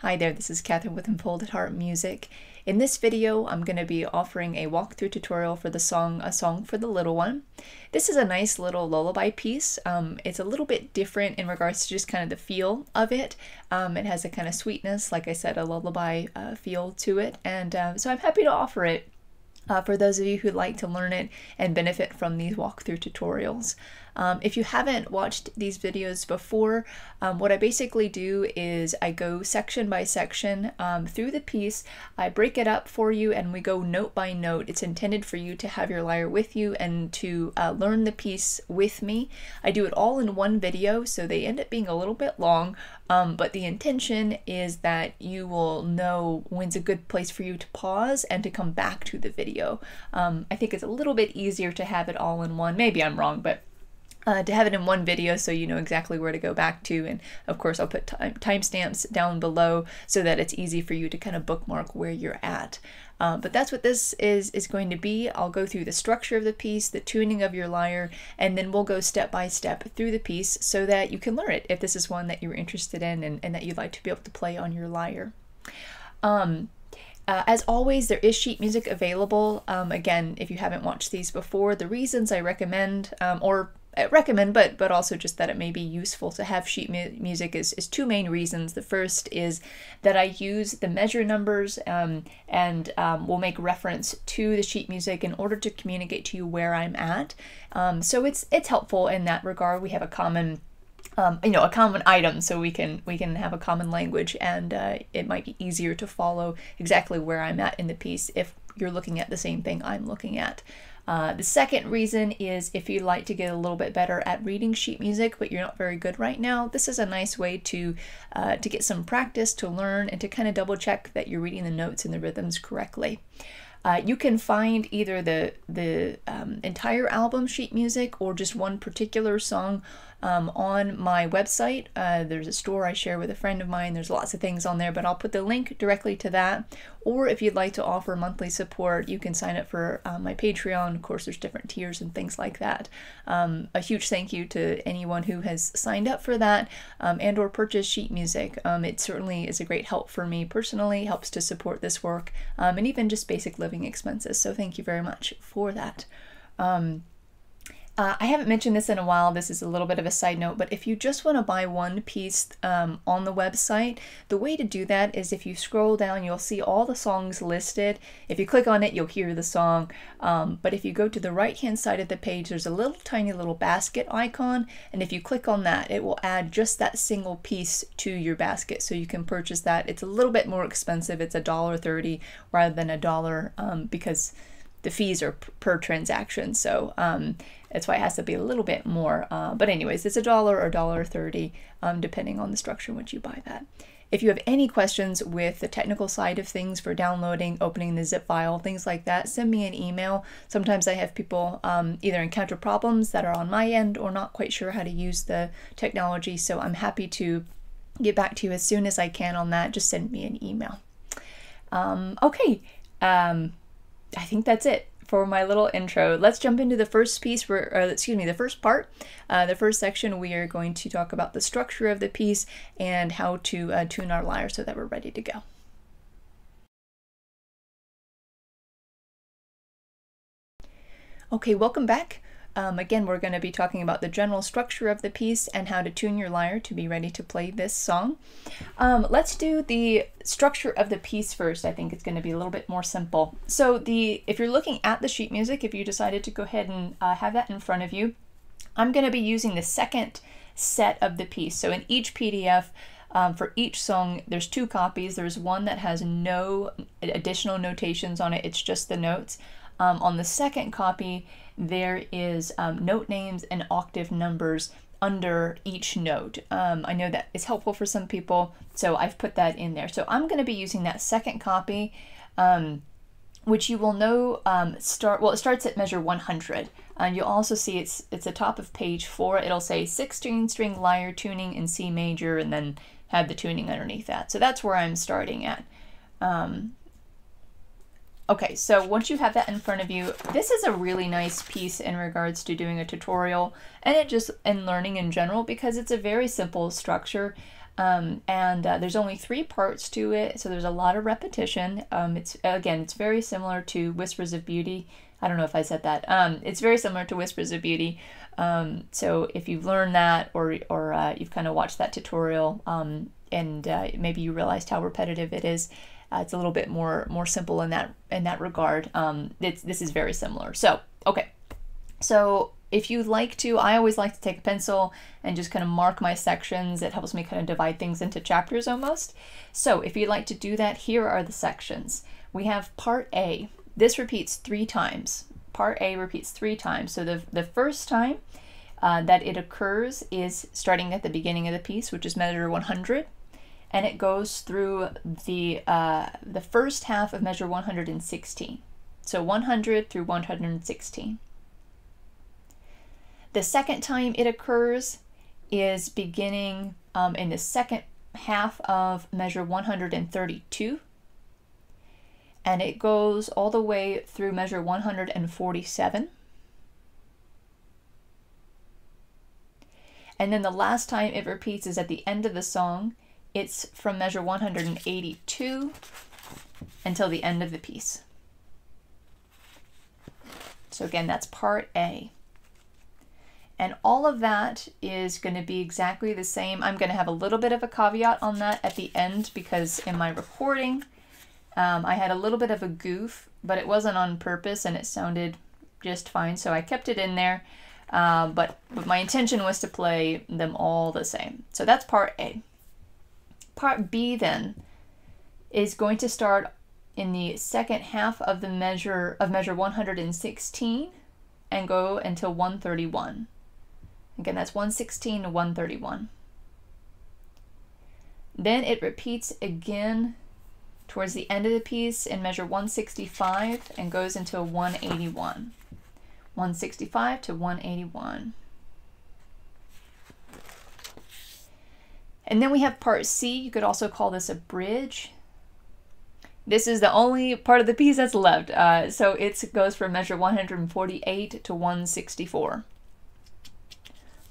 Hi there, this is Catherine with Unfolded Heart Music. In this video, I'm going to be offering a walkthrough tutorial for the song A Song for the Little One. This is a nice little lullaby piece. It's a little bit different in regards to just kind of the feel of it. It has a kind of sweetness, like I said, a lullaby feel to it, and so I'm happy to offer it for those of you who'd like to learn it and benefit from these walkthrough tutorials. If you haven't watched these videos before, what I basically do is I go section by section through the piece. I break it up for you and we go note by note. It's intended for you to have your lyre with you and to learn the piece with me. I do it all in one video, so they end up being a little bit long, but the intention is that you will know when's a good place for you to pause and to come back to the video. I think it's a little bit easier to have it all in one. Maybe I'm wrong, but to have it in one video so you know exactly where to go back to, and of course I'll put timestamps down below so that it's easy for you to kind of bookmark where you're at. But that's what this is going to be. I'll go through the structure of the piece, the tuning of your lyre, and then we'll go step by step through the piece so that you can learn it if this is one that you're interested in and that you'd like to be able to play on your lyre. As always, there is sheet music available. Again, if you haven't watched these before, the reasons I recommend, but also just that it may be useful to have sheet music is two main reasons. The first is that I use the measure numbers and will make reference to the sheet music in order to communicate to you where I'm at. So it's helpful in that regard. We have a common a common item, so we can have a common language, and it might be easier to follow exactly where I'm at in the piece if you're looking at the same thing I'm looking at. The second reason is if you'd like to get a little bit better at reading sheet music, but you're not very good right now, this is a nice way to get some practice, to learn, and to kind of double check that you're reading the notes and the rhythms correctly. You can find either the entire album sheet music or just one particular song on my website. There's a store I share with a friend of mine. There's lots of things on there, but I'll put the link directly to that. Or if you'd like to offer monthly support, you can sign up for my Patreon. Of course, there's different tiers and things like that. A huge thank you to anyone who has signed up for that and or purchased sheet music. It certainly is a great help for me personally, helps to support this work, and even just basic living expenses. So thank you very much for that. I haven't mentioned this in a while. This is a little bit of a side note, but if you just want to buy one piece on the website, the way to do that is if you scroll down, you'll see all the songs listed. If you click on it, you'll hear the song. But if you go to the right-hand side of the page, there's a little tiny little basket icon, and if you click on that, it will add just that single piece to your basket, so you can purchase that. It's a little bit more expensive. It's $1.30 rather than $1 because the fees are per transaction, so that's why it has to be a little bit more. But anyways, it's $1 or $1.30, depending on the structure in which you buy that. If you have any questions with the technical side of things for downloading, opening the zip file, things like that, send me an email. Sometimes I have people either encounter problems that are on my end or not quite sure how to use the technology, so I'm happy to get back to you as soon as I can on that. Just send me an email. Okay. I think that's it for my little intro. Let's jump into the first piece, the first part. The first section, we are going to talk about the structure of the piece and how to tune our lyre so that we're ready to go. Okay, welcome back. Again, we're going to be talking about the general structure of the piece and how to tune your lyre to be ready to play this song. Let's do the structure of the piece first. I think it's going to be a little bit more simple. So if you're looking at the sheet music, if you decided to go ahead and have that in front of you, I'm going to be using the second set of the piece. So in each PDF, for each song, there's two copies. There's one that has no additional notations on it. It's just the notes. On the second copy, there is note names and octave numbers under each note. I know that is helpful for some people, so I've put that in there. So I'm going to be using that second copy, which you will know it starts at measure 100. You'll also see it's the top of page 4. It'll say 16-string lyre tuning in C major, and then have the tuning underneath that. So that's where I'm starting at. Okay, so once you have that in front of you, this is a really nice piece in regards to doing a tutorial and learning in general, because it's a very simple structure. There's only 3 parts to it, so there's a lot of repetition. It's very similar to Whispers of Beauty. I don't know if I said that. It's very similar to Whispers of Beauty. So if you've learned that, or you've kind of watched that tutorial, and maybe you realized how repetitive it is, it's a little bit more simple in that regard. This is very similar. So okay, so if you'd like to, I always like to take a pencil and just kind of mark my sections. It helps me kind of divide things into chapters almost. So if you'd like to do that, here are the sections. We have part A. This repeats 3 times. Part A repeats 3 times. So the first time that it occurs is starting at the beginning of the piece, which is measure 100, and it goes through the first half of measure 116. So 100 through 116. The second time it occurs is beginning in the second half of measure 132, and it goes all the way through measure 147. And then the last time it repeats is at the end of the song. It's from measure 182 until the end of the piece. So again, that's part A. And all of that is going to be exactly the same. I'm going to have a little bit of a caveat on that at the end, because in my recording, I had a little bit of a goof, but it wasn't on purpose and it sounded just fine. So I kept it in there, but my intention was to play them all the same. So that's part A. Part B then is going to start in the second half of the measure 116 and go until 131. Again, that's 116 to 131. Then it repeats again towards the end of the piece in measure 165 and goes until 181. 165 to 181. And then we have part C. You could also call this a bridge. This is the only part of the piece that's left. So it goes from measure 148 to 164.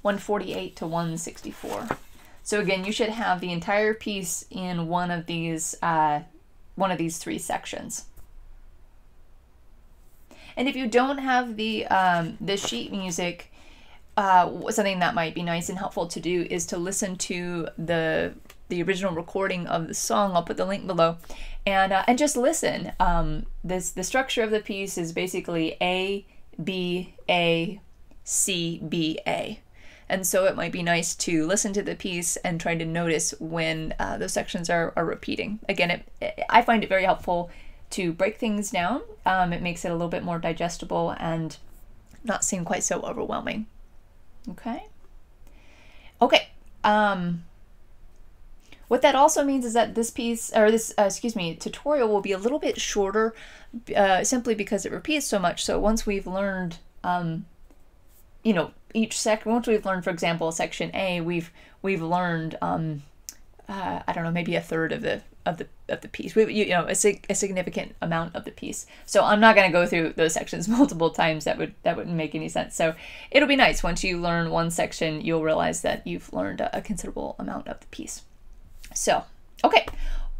148 to 164. So again, you should have the entire piece in one of these 3 sections. And if you don't have the sheet music, something that might be nice and helpful to do is to listen to the original recording of the song. I'll put the link below, and just listen. The structure of the piece is basically A, B, A, C, B, A. And so it might be nice to listen to the piece and try to notice when those sections are repeating. Again, I find it very helpful to break things down. It makes it a little bit more digestible and not seem quite so overwhelming. Okay. Okay. What that also means is that this piece, or this, tutorial will be a little bit shorter, simply because it repeats so much. So once we've learned, once we've learned, for example, section A, we've learned, I don't know, maybe a third of the piece. A significant amount of the piece. So I'm not going to go through those sections multiple times. That wouldn't make any sense. So it'll be nice once you learn one section, you'll realize that you've learned a considerable amount of the piece. So, okay,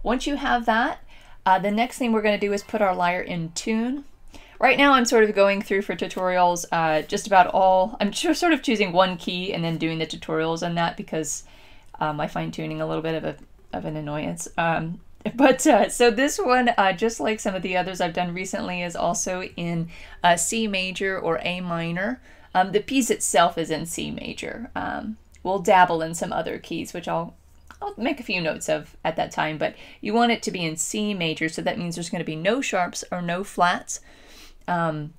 once you have that, the next thing we're going to do is put our lyre in tune. Right now I'm sort of going through for tutorials just about all, I'm sort of choosing one key and then doing the tutorials on that, because I find tuning a little bit of an annoyance. So this one, just like some of the others I've done recently, is also in C major or A minor. The piece itself is in C major. We'll dabble in some other keys, which I'll make a few notes of at that time, but you want it to be in C major, so that means there's going to be no sharps or no flats. Now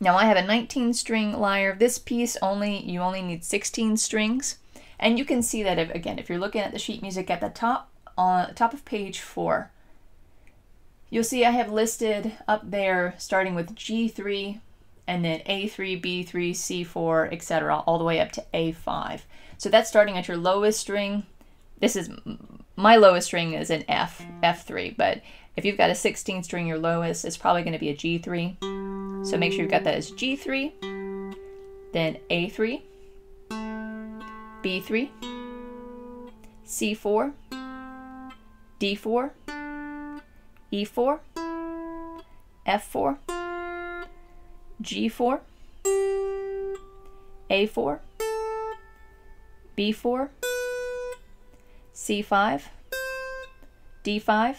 I have a 19-string lyre. This piece you only need 16 strings, and you can see that if you're looking at the sheet music at the top, on top of page 4, you'll see I have listed up there starting with G3 and then A3, B3, C4, etc., all the way up to A5. So that's starting at your lowest string. This is my lowest string is an F3, but if you've got a 16 string, your lowest is probably going to be a G3. So make sure you've got that as G3, then A3, B3, C4, D4, E4, F4, G4, A4, B4, C5, D5,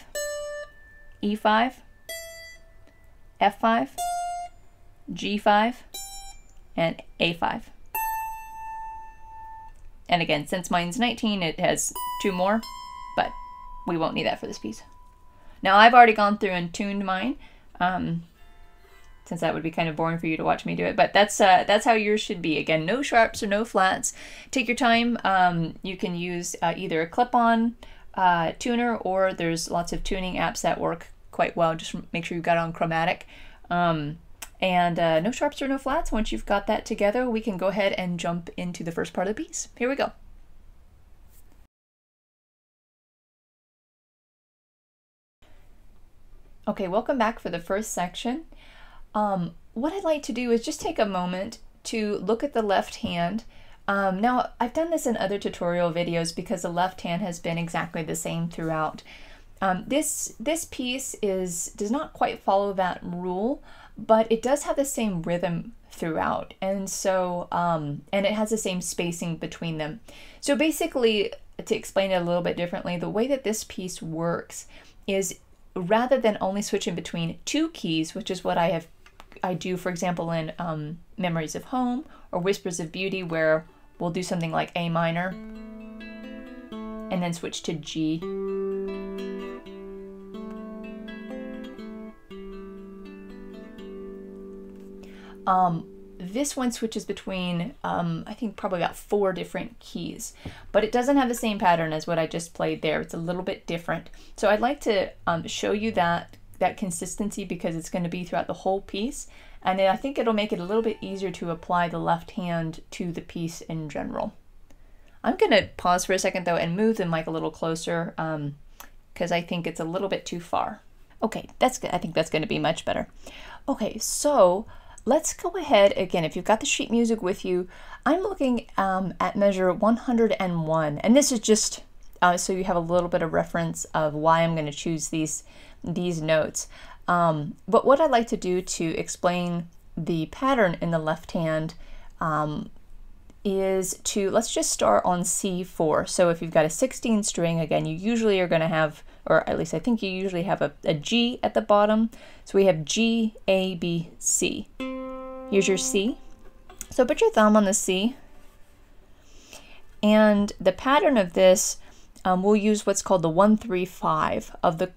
E5, F5, G5, and A5. And again, since mine's 19, it has 2 more, but we won't need that for this piece. Now I've already gone through and tuned mine, since that would be kind of boring for you to watch me do it, but that's how yours should be. Again, no sharps or no flats. Take your time. You can use either a clip-on tuner, or there's lots of tuning apps that work quite well. Just make sure you've got it on chromatic. And no sharps or no flats. Once you've got that together, we can go ahead and jump into the first part of the piece. Here we go. Okay, welcome back for the first section. What I'd like to do is just take a moment to look at the left hand. Now, I've done this in other tutorial videos because the left hand has been exactly the same throughout. This piece does not quite follow that rule, but it does have the same rhythm throughout, and so and it has the same spacing between them. So basically, to explain it a little bit differently, the way that this piece works is, rather than only switching between 2 keys, which is what I do, for example, in Memories of Home or Whispers of Beauty, where we'll do something like A minor and then switch to G. This one switches between, I think, probably about 4 different keys, but it doesn't have the same pattern as what I just played there. It's a little bit different. So I'd like to show you that consistency, because it's going to be throughout the whole piece, and I think it'll make it a little bit easier to apply the left hand to the piece in general. I'm going to pause for a second though and move the mic a little closer, because I think it's a little bit too far. Okay, that's good. I think that's going to be much better. Okay, so let's go ahead again. If you've got the sheet music with you, I'm looking at measure 101, and this is just so you have a little bit of reference of why I'm going to choose these notes. But what I'd like to do to explain the pattern in the left hand is let's just start on C4. So if you've got a 16 string, again, you usually are going to have, or at least I think you usually have a G at the bottom. So we have G, A, B, C. Here's your C. So put your thumb on the C. And the pattern of this, we'll use what's called the 1-3-5 of the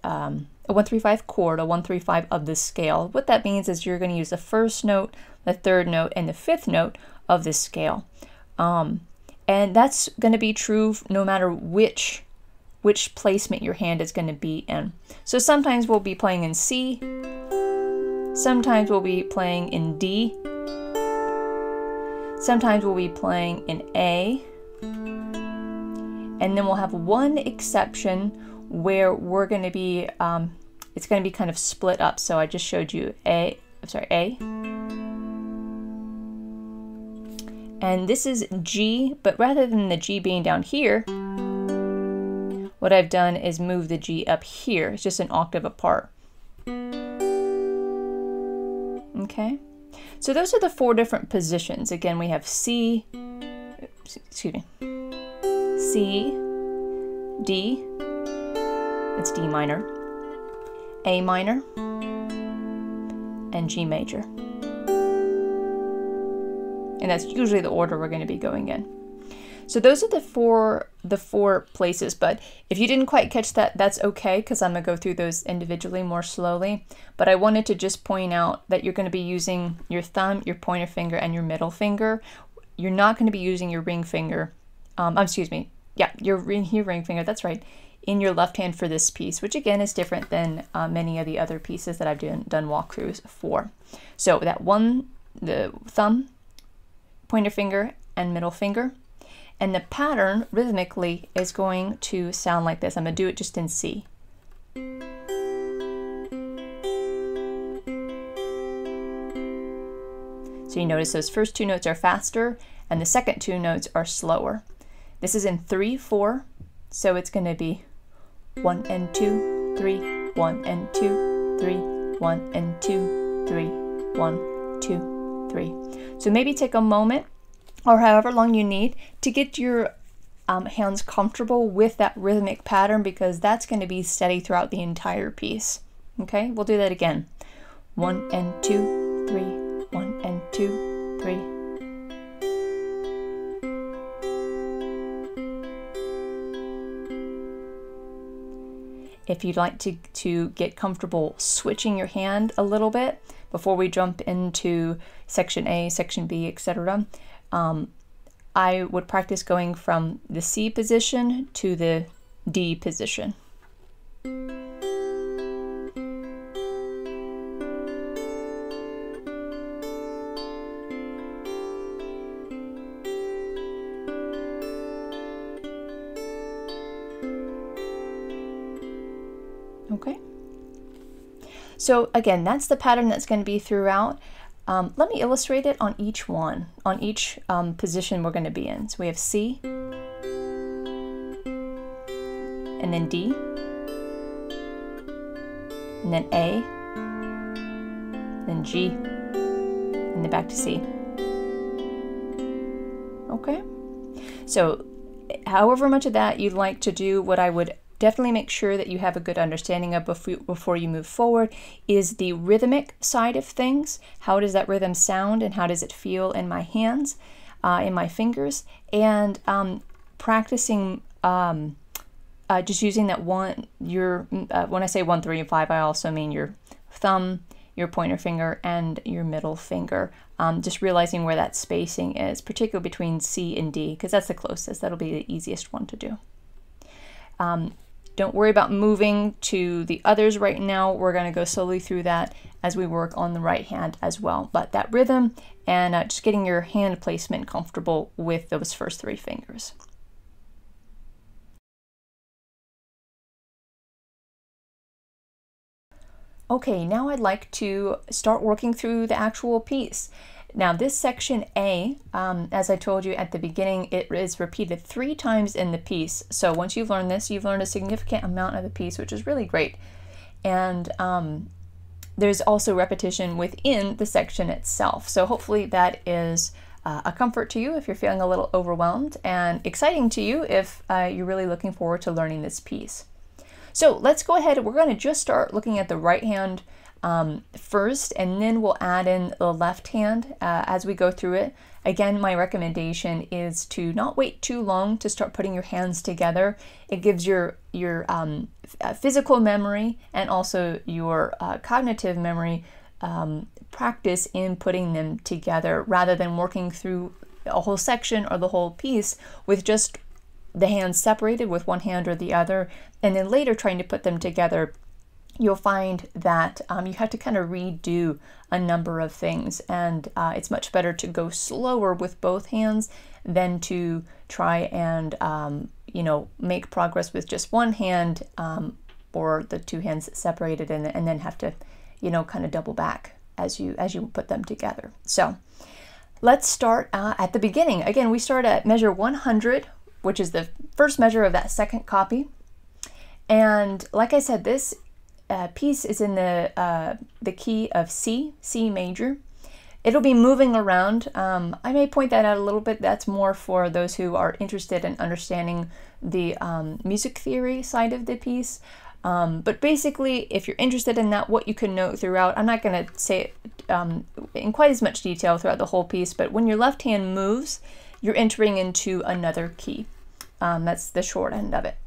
1-3-5 chord, a 1-3-5 of the scale. What that means is you're going to use the first note, the third note, and the fifth note of the scale. And that's going to be true no matter which placement your hand is going to be in. So sometimes we'll be playing in C, sometimes we'll be playing in D, sometimes we'll be playing in A, and then we'll have one exception where we're going to be, it's going to be kind of split up. So I just showed you A. And this is G, but rather than the G being down here, what I've done is move the G up here. It's just an octave apart. Okay, so those are the 4 different positions. Again, we have C, D, it's D minor, A minor, and G major. And that's usually the order we're going to be going in. So those are the four places, but if you didn't quite catch that, that's okay, because I'm going to go through those individually more slowly. But I wanted to just point out that you're going to be using your thumb, your pointer finger, and your middle finger. You're not going to be using your ring finger, your ring finger, that's right, in your left hand for this piece, which again is different than many of the other pieces that I've done walkthroughs for. So that one, the thumb, pointer finger, and middle finger. And the pattern rhythmically is going to sound like this. I'm going to do it just in C. So you notice those first 2 notes are faster and the second 2 notes are slower. This is in 3/4, so it's going to be 1 and 2, 3, 1 and 2, 3, 1 and 2, 3, 1, 2, 3. So maybe take a moment, or however long you need, to get your hands comfortable with that rhythmic pattern, because that's going to be steady throughout the entire piece. Okay, we'll do that again. 1 and 2, 3, 1 and 2, 3. If you'd like to get comfortable switching your hand a little bit before we jump into section A, section B, etc., I would practice going from the C position to the D position. Okay. So again, that's the pattern that's going to be throughout. Let me illustrate it on each one, on each position we're going to be in. So we have C, and then D, and then A, then G, and then back to C. Okay? So however much of that you'd like to do, what I would definitely make sure that you have a good understanding of before you move forward is the rhythmic side of things. How does that rhythm sound and how does it feel in my hands, in my fingers, and practicing just using that when I say 1, 3, and 5, I also mean your thumb, your pointer finger, and your middle finger. Just realizing where that spacing is, particularly between C and D, because that's the closest. That'll be the easiest one to do. Don't worry about moving to the others right now. We're going to go slowly through that as we work on the right hand as well. But that rhythm and just getting your hand placement comfortable with those first 3 fingers. Okay, now I'd like to start working through the actual piece. Now this section A, as I told you at the beginning, it is repeated 3 times in the piece. So once you've learned this, you've learned a significant amount of the piece, which is really great. And there's also repetition within the section itself. So hopefully that is a comfort to you if you're feeling a little overwhelmed, and exciting to you if you're really looking forward to learning this piece. So let's go ahead. We're going to just start looking at the right hand first, and then we'll add in the left hand as we go through it. Again, my recommendation is to not wait too long to start putting your hands together. It gives your physical memory and also your cognitive memory practice in putting them together, rather than working through a whole section or the whole piece with just the hands separated with one hand or the other, and then later trying to put them together. You'll find that you have to kind of redo a number of things, and it's much better to go slower with both hands than to try and make progress with just one hand or the 2 hands separated, and then have to kind of double back as you put them together. So let's start at the beginning. Again, we start at measure 100, which is the first measure of that second copy, and like I said, this piece is in the key of C, C major. It'll be moving around. I may point that out a little bit. That's more for those who are interested in understanding the music theory side of the piece. But basically, if you're interested in that, what you can note throughout, I'm not going to say it in quite as much detail throughout the whole piece, but when your left hand moves, you're entering into another key. That's the short end of it.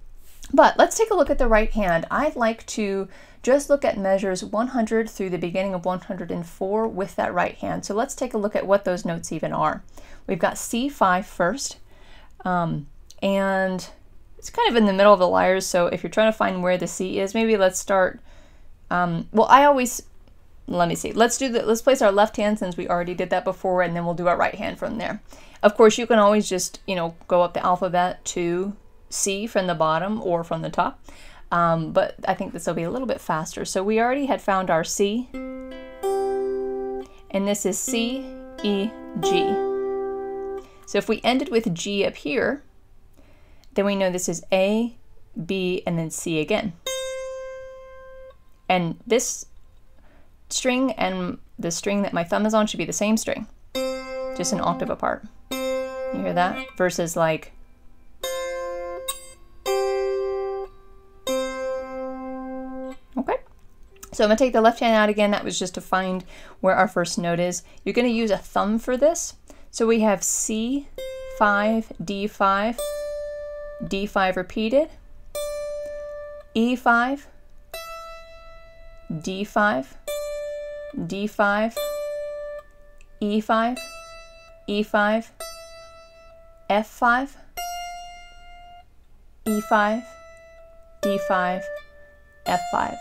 But let's take a look at the right hand. I'd like to just look at measures 100 through the beginning of 104 with that right hand. So let's take a look at what those notes even are. We've got C5 first, and it's kind of in the middle of the lyres, so if you're trying to find where the C is, maybe let's start, let me see, let's place our left hand, since we already did that before, and then we'll do our right hand from there. Of course, you can always just, go up the alphabet to C from the bottom or from the top, but I think this will be a little bit faster. So we already had found our C, and this is C, E, G. So if we ended with G up here, then we know this is A, B, and then C again. And this string and the string that my thumb is on should be the same string, just an octave apart. You hear that? Versus like, okay. So I'm gonna take the left hand out again. That was just to find where our first note is. You're gonna use a thumb for this. So we have C, 5, D5, D5 repeated, E5, D5, D5, E5, E5, F5, E5, D5, F5.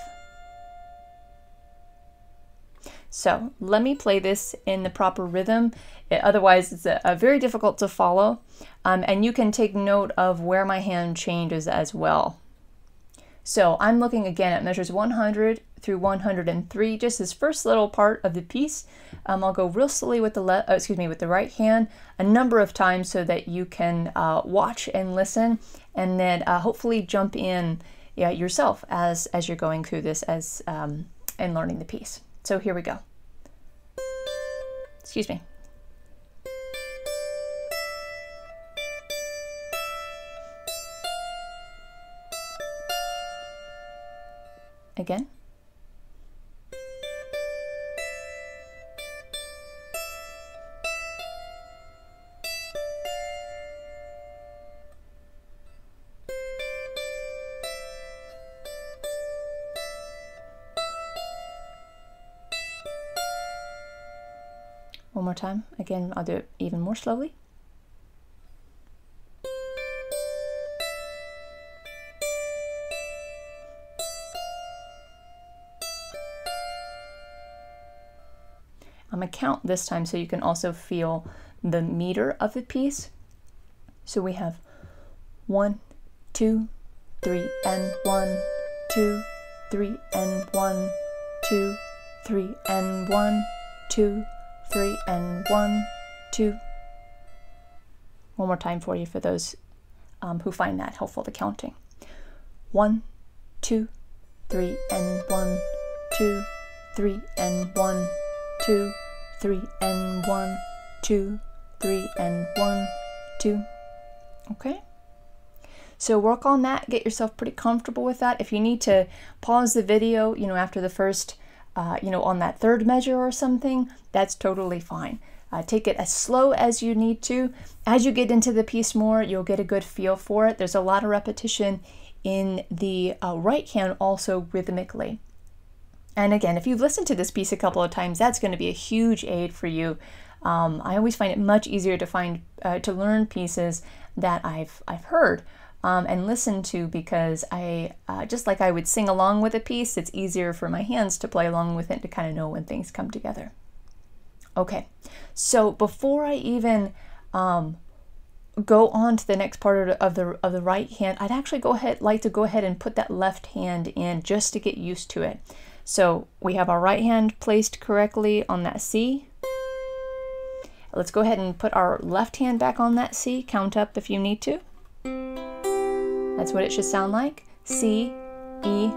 So let me play this in the proper rhythm. Otherwise, it's very difficult to follow. And you can take note of where my hand changes as well. So I'm looking again at measures 100 through 103, just this first little part of the piece. I'll go real slowly with the with the right hand a number of times so that you can watch and listen, and then hopefully jump in yourself as you're going through this and learning the piece. So here we go. Excuse me. Again. One more time. Again, I'll do it even more slowly. I'm going to count this time so you can also feel the meter of the piece. So we have 1, 2, 3, and 1, 2, 3, and 1, 2, 3, and 1, 2, 3, and 1, 2. One more time for you for those who find that helpful, the counting. 1, 2, 3, and 1, 2, 3, and 1, 2, 3, and 1, 2, 3, and 1, 2. Okay? So work on that, get yourself pretty comfortable with that. If you need to pause the video, after the first, on that third measure or something, that's totally fine. Take it as slow as you need to. As you get into the piece more, you'll get a good feel for it. There's a lot of repetition in the right hand also rhythmically. And again, if you've listened to this piece a couple of times, that's going to be a huge aid for you. I always find it much easier to learn pieces that I've heard and listened to, because I just like I would sing along with a piece, it's easier for my hands to play along with it to kind of know when things come together. Okay, so before I even go on to the next part of the right hand, I'd actually like to go ahead and put that left hand in just to get used to it. So we have our right hand placed correctly on that C. Let's go ahead and put our left hand back on that C. Count up if you need to. That's what it should sound like. C, E,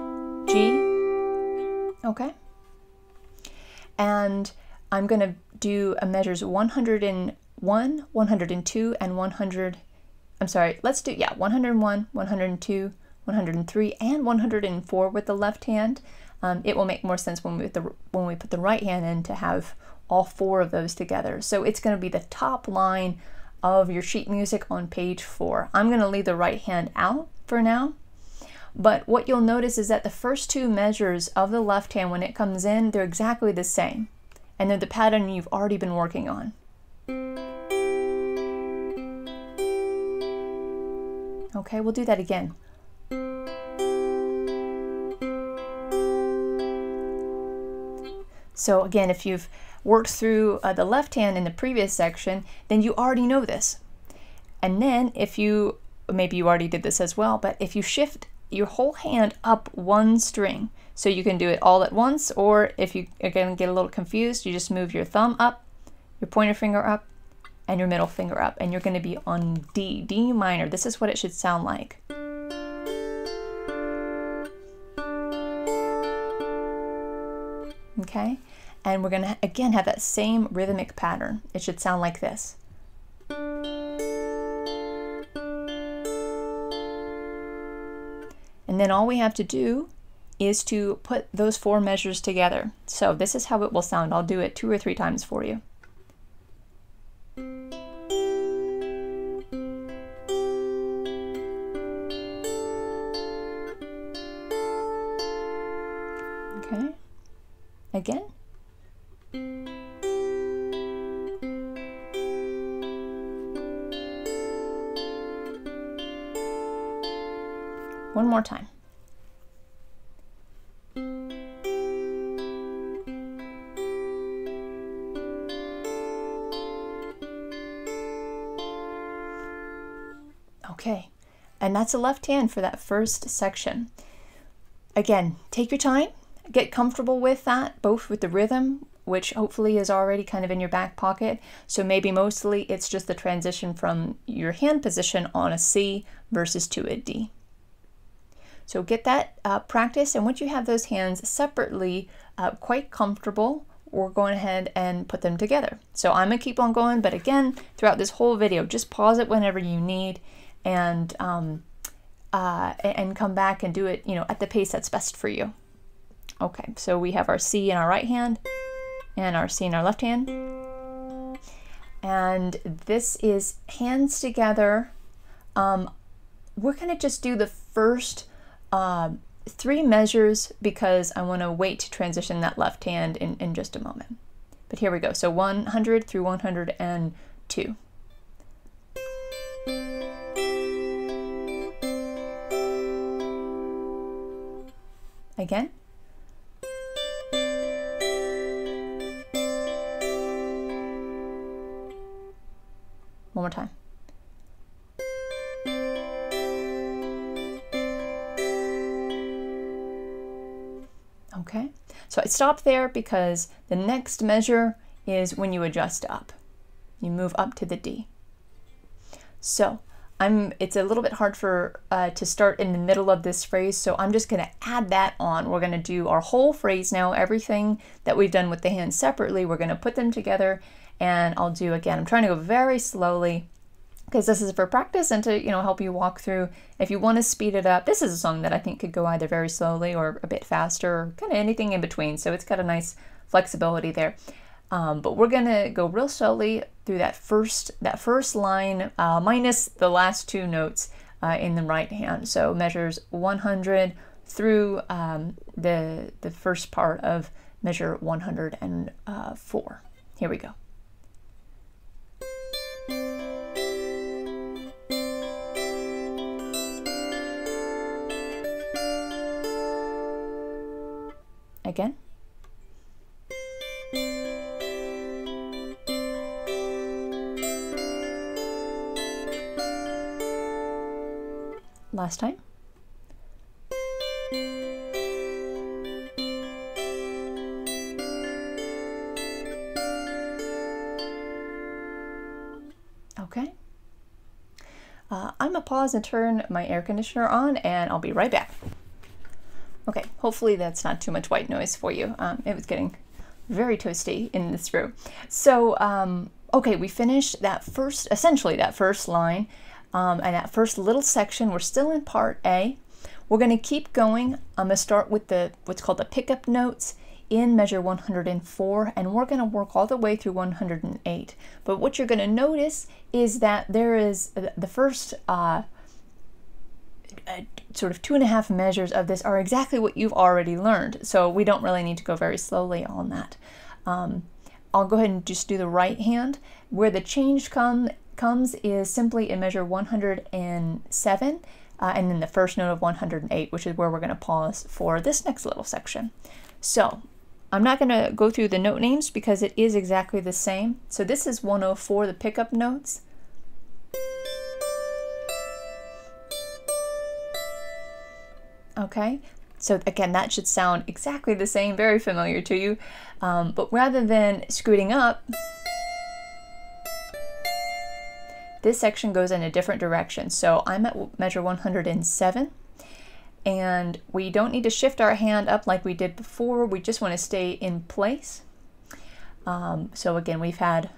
G. Okay. And I'm going to do measures 101, 102, and 100. I'm sorry, let's do, 101, 102, 103, and 104 with the left hand. It will make more sense when we put the right hand in to have all 4 of those together. So it's going to be the top line of your sheet music on page 4. I'm going to leave the right hand out for now, but what you'll notice is that the first 2 measures of the left hand, when it comes in, they're exactly the same, and they're the pattern you've already been working on. Okay, we'll do that again. So again, if you've worked through the left hand in the previous section, then you already know this. And then maybe you already did this as well, but if you shift your whole hand up 1 string, so you can do it all at once, or if you again get a little confused, you just move your thumb up, your pointer finger up, and your middle finger up, and you're going to be on D, D minor. This is what it should sound like. Okay, and we're going to again have that same rhythmic pattern. It should sound like this. And then all we have to do is to put those 4 measures together. So this is how it will sound. I'll do it 2 or 3 times for you. Okay, again. One more time. Okay, and that's a left hand for that first section. Again, take your time, get comfortable with that, both with the rhythm, which hopefully is already kind of in your back pocket. So maybe mostly it's just the transition from your hand position on a C versus to a D. So get that practice, and once you have those hands separately quite comfortable, we're going ahead and put them together. So I'm gonna keep on going, but again, throughout this whole video, just pause it whenever you need, and come back and do it, you know, at the pace that's best for you. Okay, so we have our C in our right hand and our C in our left hand, and this is hands together. We're gonna just do the first 3 measures because I want to wait to transition that left hand in just a moment. But here we go. So 100 through 102. Again. One more time. Okay, so I stopped there because the next measure is when you adjust up. You move up to the D. So it's a little bit hard for to start in the middle of this phrase, so I'm just going to add that on. We're going to do our whole phrase now, everything that we've done with the hands separately, we're going to put them together, and I'll do again. I'm trying to go very slowly because this is for practice and to, you know, help you walk through. If you want to speed it up, this is a song that I think could go either very slowly or a bit faster, or kind of anything in between. So it's got a nice flexibility there. But we're gonna go real slowly through that first line minus the last 2 notes in the right hand. So measures 100 through the first part of measure 104. Here we go. Again. Last time. Okay. I'm gonna pause and turn my air conditioner on, and I'll be right back. Okay, hopefully that's not too much white noise for you. It was getting very toasty in this room. So, okay, we finished that essentially that first line, and that first little section. We're still in part A. We're gonna keep going. I'm gonna start with what's called the pickup notes in measure 104, and we're gonna work all the way through 108. But what you're gonna notice is that there is the first sort of 2.5 measures of this are exactly what you've already learned, so we don't really need to go very slowly on that. I'll go ahead and just do the right hand. Where the change comes is simply in measure 107 and then the first note of 108, which is where we're going to pause for this next little section. So I'm not going to go through the note names because it is exactly the same. So this is 104, the pickup notes. Okay, so again, that should sound exactly the same, very familiar to you, but rather than scooting up, this section goes in a different direction. So I'm at measure 107, and we don't need to shift our hand up like we did before. We just want to stay in place. So again, we've had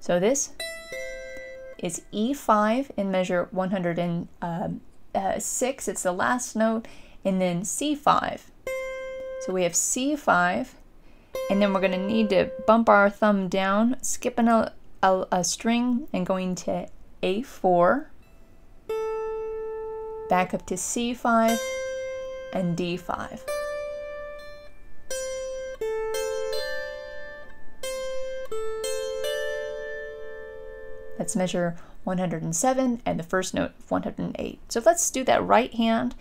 so this is E5 in measure 106. It's the last note, and then C5. So we have C5, and then we're going to need to bump our thumb down, skipping a string and going to A4, back up to C5 and D5. That's measure 107 and the first note of 108. So let's do that right hand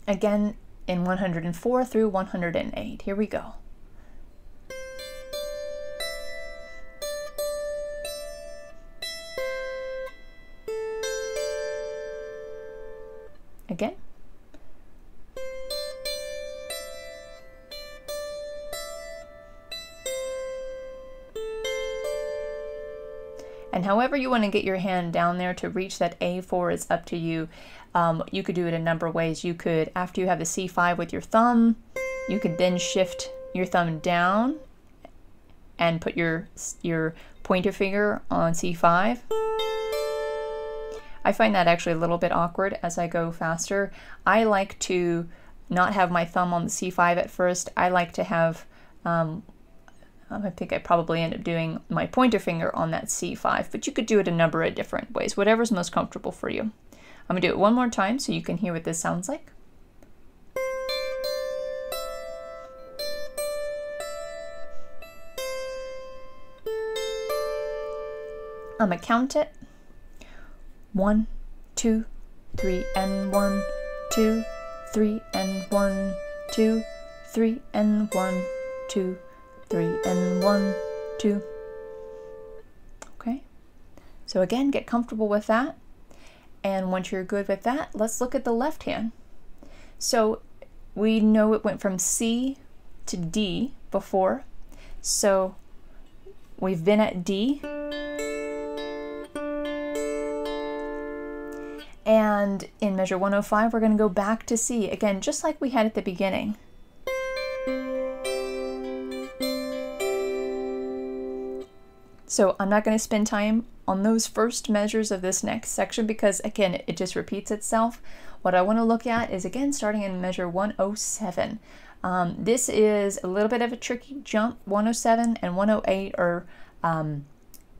again in 104 through 108. Here we go. Again. And however you want to get your hand down there to reach that A4 is up to you. You could do it a number of ways. You could, after you have the C5 with your thumb, you could then shift your thumb down and put your pointer finger on C5. I find that actually a little bit awkward as I go faster. I like to not have my thumb on the C5 at first. I like to have I think I probably end up doing my pointer finger on that C5, but you could do it a number of different ways, whatever's most comfortable for you. I'm going to do it one more time so you can hear what this sounds like. I'm going to count it. 1, 2, 3, and 1, 2, 3, and 1, 2, 3, and 1, 2, 3, and 1, 2. Okay, so again, get comfortable with that. And once you're good with that, let's look at the left hand. So we know it went from C to D before. So we've been at D. And in measure 105, we're going to go back to C. Again, just like we had at the beginning. So I'm not going to spend time on those first measures of this next section because, again, it just repeats itself. What I want to look at is, again, starting in measure 107. This is a little bit of a tricky jump. 107 and 108 are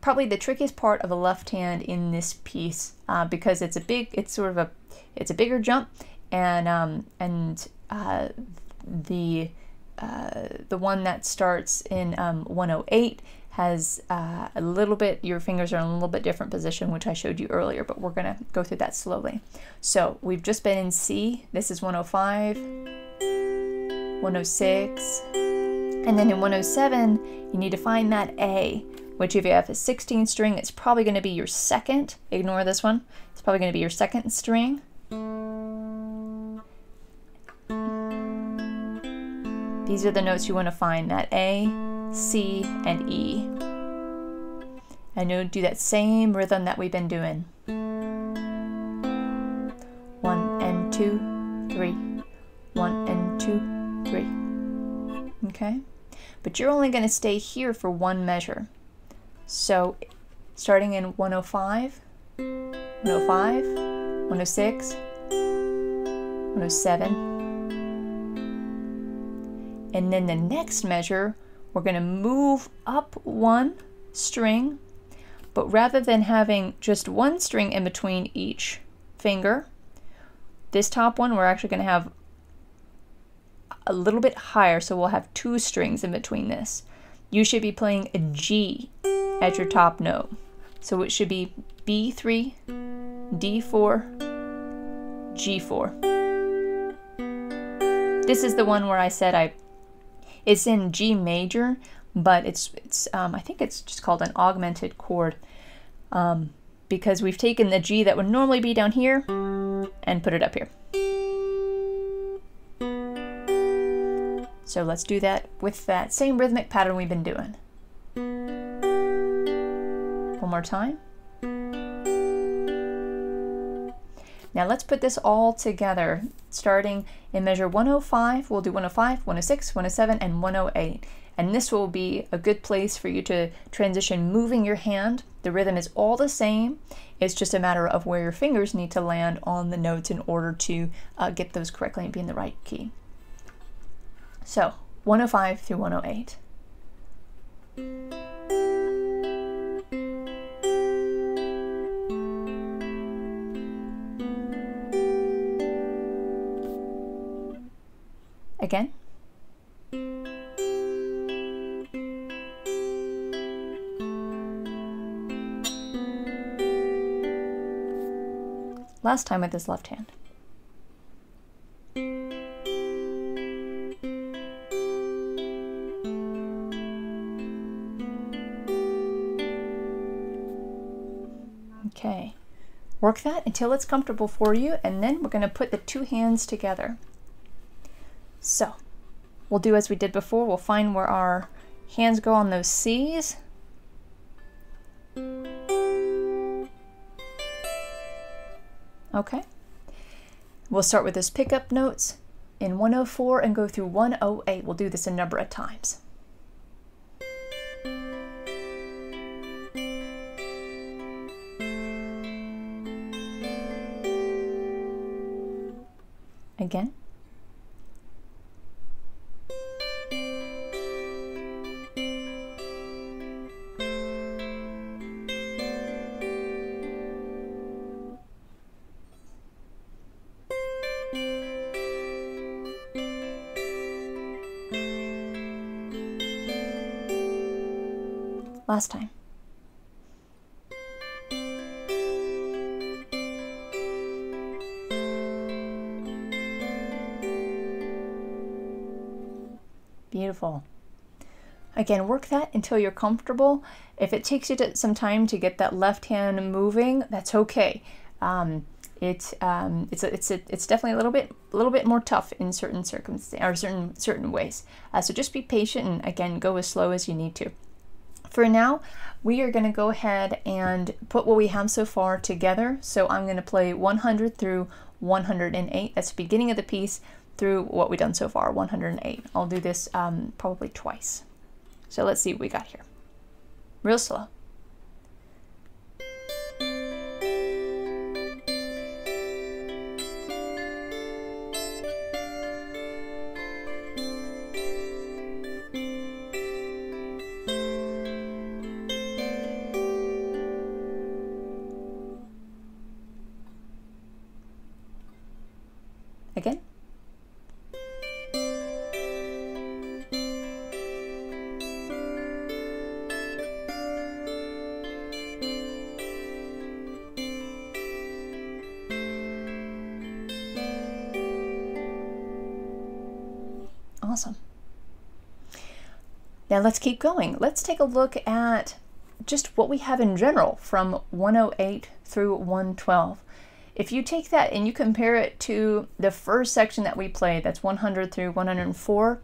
probably the trickiest part of the left hand in this piece because it's a bigger jump, and the one that starts in 108 has a little bit, your fingers are in a little bit different position, which I showed you earlier, but we're gonna go through that slowly. So we've just been in C, this is 105, 106, and then in 107, you need to find that A, which if you have a 16 string, it's probably gonna be your second, ignore this one, it's probably gonna be your second string. These are the notes you wanna find, that A, C, and E. And you'll do that same rhythm that we've been doing. 1 and 2, 3. 1 and 2, 3. Okay? But you're only going to stay here for one measure. So starting in 105, 105, 106, 107. And then the next measure, we're going to move up one string, but rather than having just one string in between each finger, this top one we're actually going to have a little bit higher, so we'll have two strings in between this. You should be playing a G at your top note. So it should be B3, D4, G4. This is the one where I said it's in G major, but it's I think it's just called an augmented chord because we've taken the G that would normally be down here and put it up here. So let's do that with that same rhythmic pattern we've been doing. One more time. Now let's put this all together, starting in measure 105. We'll do 105, 106, 107, and 108. And this will be a good place for you to transition moving your hand. The rhythm is all the same. It's just a matter of where your fingers need to land on the notes in order to get those correctly and be in the right key. So 105 through 108. Again. Last time with this left hand. Okay, work that until it's comfortable for you, and then we're going to put the two hands together. So we'll do as we did before. We'll find where our hands go on those C's. Okay. We'll start with those pickup notes in 104 and go through 108. We'll do this a number of times. Again. Last time. Beautiful. Again, work that until you're comfortable. If it takes you some time to get that left hand moving, that's okay. It's definitely a little bit more tough in certain circumstances or certain ways. So just be patient and again go as slow as you need to. For now, we are going to go ahead and put what we have so far together. So I'm going to play 100 through 108. That's the beginning of the piece through what we've done so far, 108. I'll do this probably twice. So let's see what we got here. Real slow. Again. Awesome. Now let's keep going. Let's take a look at just what we have in general from 108 through 112. If you take that and you compare it to the first section that we played, that's 100 through 104,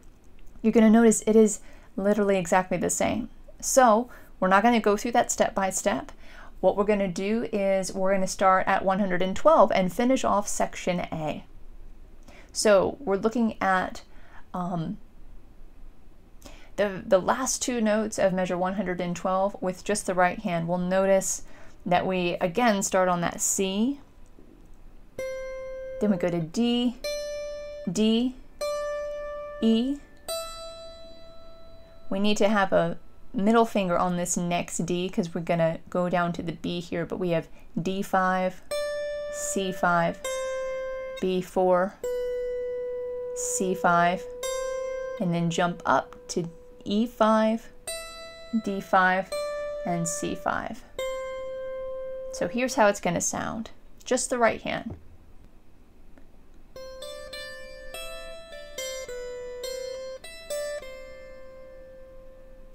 you're going to notice it is literally exactly the same. So we're not going to go through that step by step. What we're going to do is we're going to start at 112 and finish off section A. So we're looking at the last two notes of measure 112 with just the right hand. We'll notice that we again start on that C. Then we go to D, D, E. We need to have a middle finger on this next D because we're going to go down to the B here, but we have D5, C5, B4, C5, and then jump up to E5, D5, and C5. So here's how it's going to sound. Just the right hand.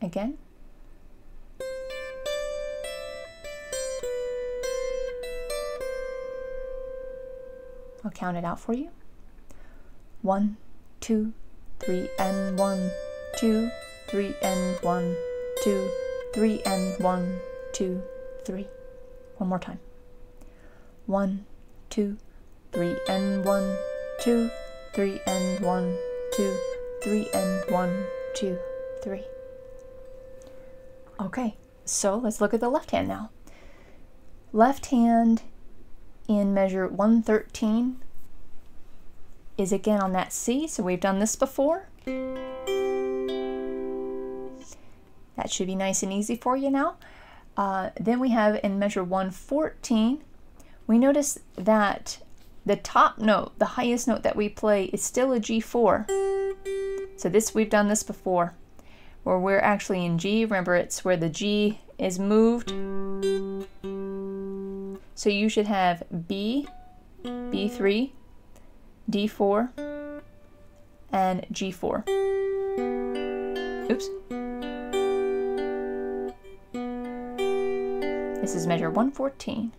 Again. I'll count it out for you. 1, 2, 3 and 1, 2, 3 and 1, 2, 3 and 1, 2, 3. One more time. 1, 2, 3 and 1, 2, 3 and 1, 2, 3 and 1, 2, 3. Okay, so let's look at the left hand now. Left hand in measure 113 is again on that C, so we've done this before. That should be nice and easy for you now. Then we have in measure 114, we notice that the top note, the highest note that we play, is still a G4. So this, we've done this before, where we're actually in G. Remember, it's where the G is moved. So you should have B, B3, D4, and G4. Oops. This is measure 114.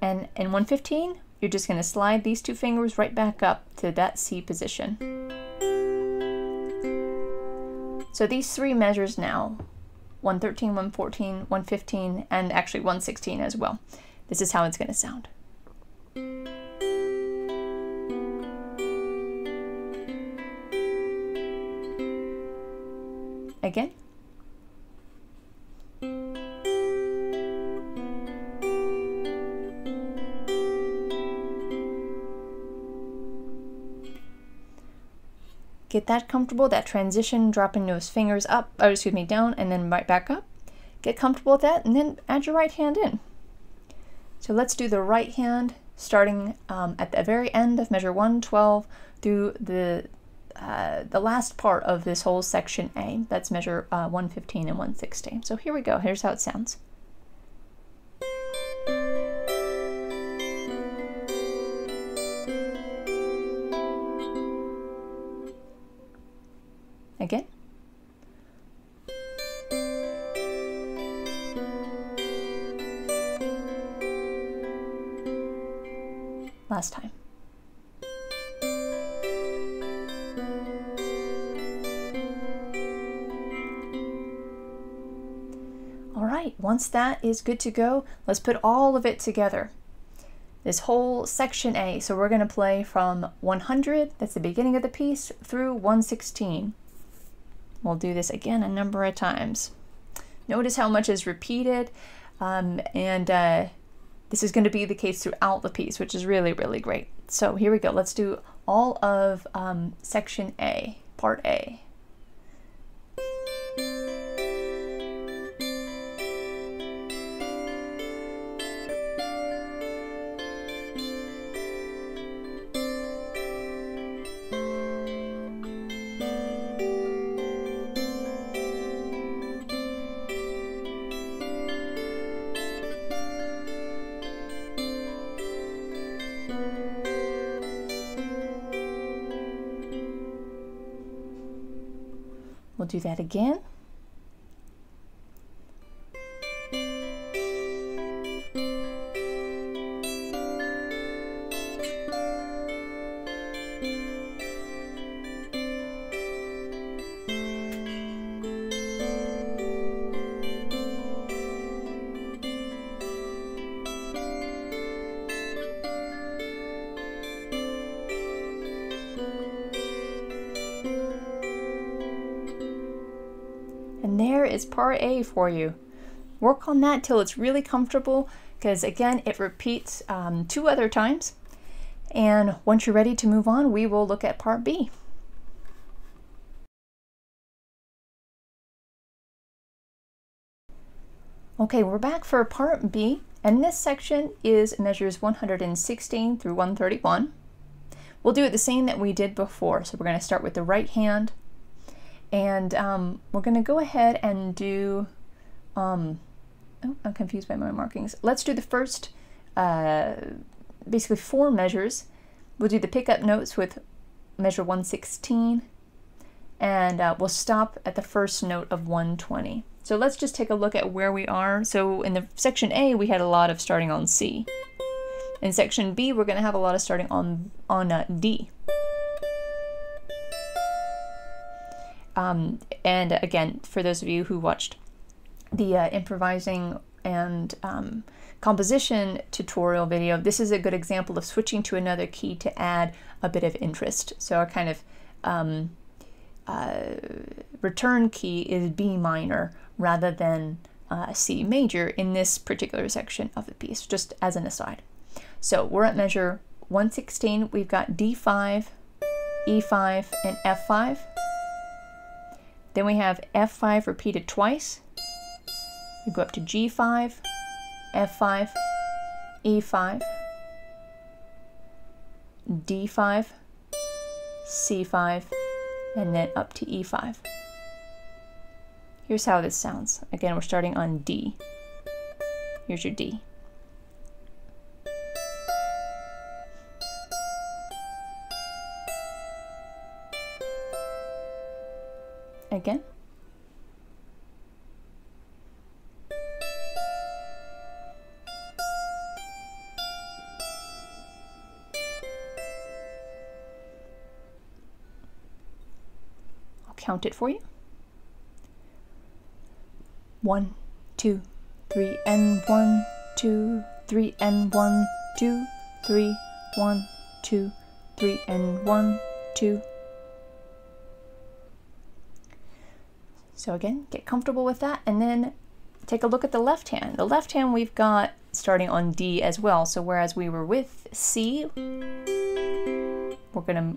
And in 115, you're just going to slide these two fingers right back up to that C position. So these three measures now, 113, 114, 115, and actually 116 as well. This is how it's going to sound. Again. Get that comfortable, that transition, dropping those fingers up, or excuse me, down and then right back up. Get comfortable with that and then add your right hand in. So let's do the right hand starting at the very end of measure 112 through the last part of this whole section A. That's measure 115 and 116. So here we go. Here's how it sounds. Again. Last time. All right, once that is good to go, let's put all of it together. This whole section A. So we're going to play from 100, that's the beginning of the piece, through 116. We'll do this again a number of times. Notice how much is repeated, this is going to be the case throughout the piece, which is really, really great. So here we go. Let's do all of section A, part A. We'll do that again. And there is part A for you. Work on that till it's really comfortable, because again, it repeats 2 other times. And once you're ready to move on, we will look at part B. Okay, we're back for part B, and this section is measures 116 through 131. We'll do it the same that we did before. So we're going to start with the right hand. And we're going to go ahead and do, oh, I'm confused by my markings. Let's do the first, basically 4 measures. We'll do the pickup notes with measure 116, and we'll stop at the first note of 120. So let's just take a look at where we are. So in the section A, we had a lot of starting on C. In section B, we're going to have a lot of starting on D. And again, for those of you who watched the improvising and composition tutorial video, this is a good example of switching to another key to add a bit of interest. So our kind of return key is B minor rather than C major in this particular section of the piece, just as an aside. So we're at measure 116. We've got D5, E5, and F5. Then we have F5 repeated twice. We go up to G5, F5, E5, D5, C5, and then up to E5. Here's how this sounds. Again, we're starting on D. Here's your D. Again. I'll count it for you. 1, 2, 3, and 1, 2, 3, and 1, 2, 3, 1, 2, 3, and 1, 2. So again, get comfortable with that, and then take a look at the left hand. The left hand we've got starting on D as well. So whereas we were with C, we're going to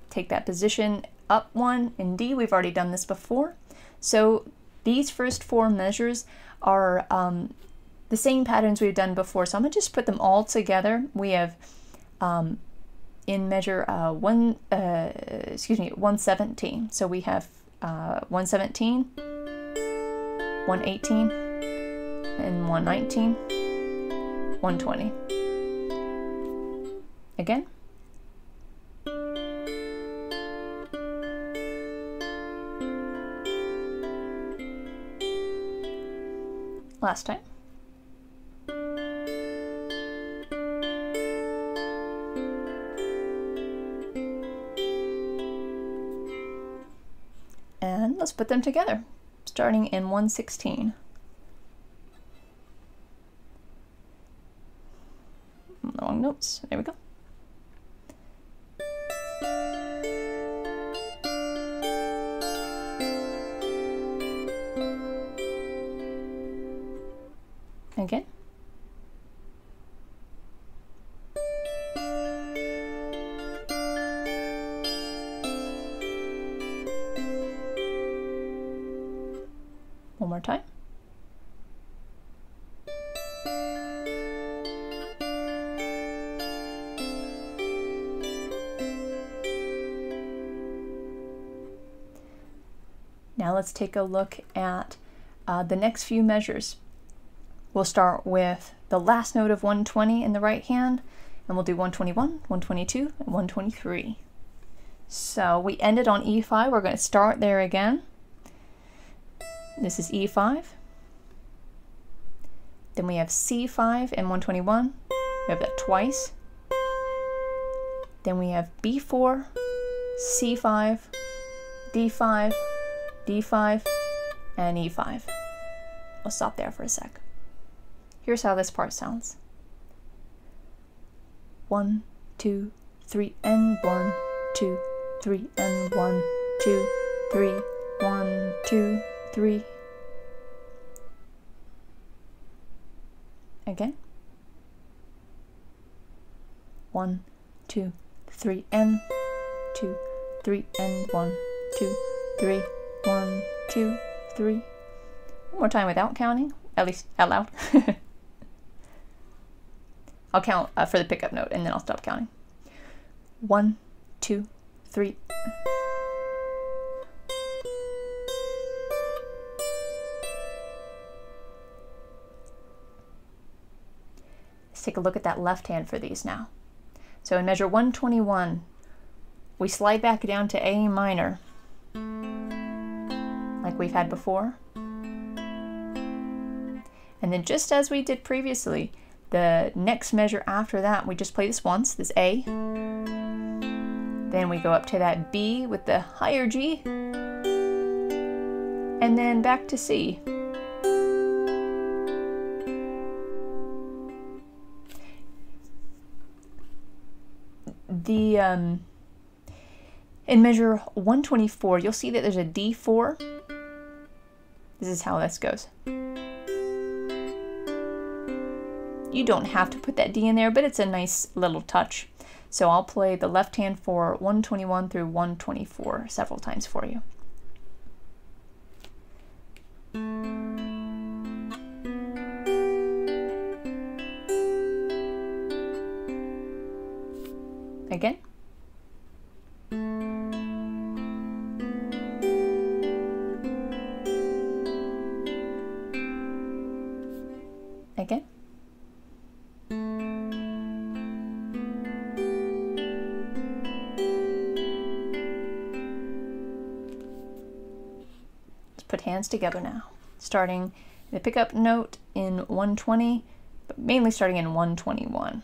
take that position up one. In D, we've already done this before. So these first four measures are the same patterns we've done before. So I'm going to just put them all together. We have in measure 117. So we have 117, 118, and 119, 120. Again. Last time. And let's put them together, starting in 116. Long notes, there we go. Again. One more time. Now let's take a look at the next few measures. We'll start with the last note of 120 in the right hand, and we'll do 121, 122, and 123. So we ended on E5. We're going to start there again. This is E5. Then we have C5 and 121. We have that twice. Then we have B4, C5, D5, D5, and E5. I'll stop there for a sec. Here's how this part sounds. 1, 2, 3, and 1, 2, 3, and 1, 2, 3, 1, 2, 3. Again. 1, 2, 3, and 2, 3, and 1, 2, 3, 1, 2, 3. One more time without counting, at least out loud. I'll count for the pickup note, and then I'll stop counting. 1, 2, 3. Let's take a look at that left hand for these now. So in measure 121, we slide back down to A minor, like we've had before. And then just as we did previously, the next measure after that, we just play this once, this A. Then we go up to that B with the higher G. and then back to C. In measure 124, you'll see that there's a D4. This is how this goes. You don't have to put that D in there, but it's a nice little touch. So I'll play the left hand for 121 through 124 several times for you. Again. Again. Let's put hands together now, starting the pickup note in 120, but mainly starting in 121.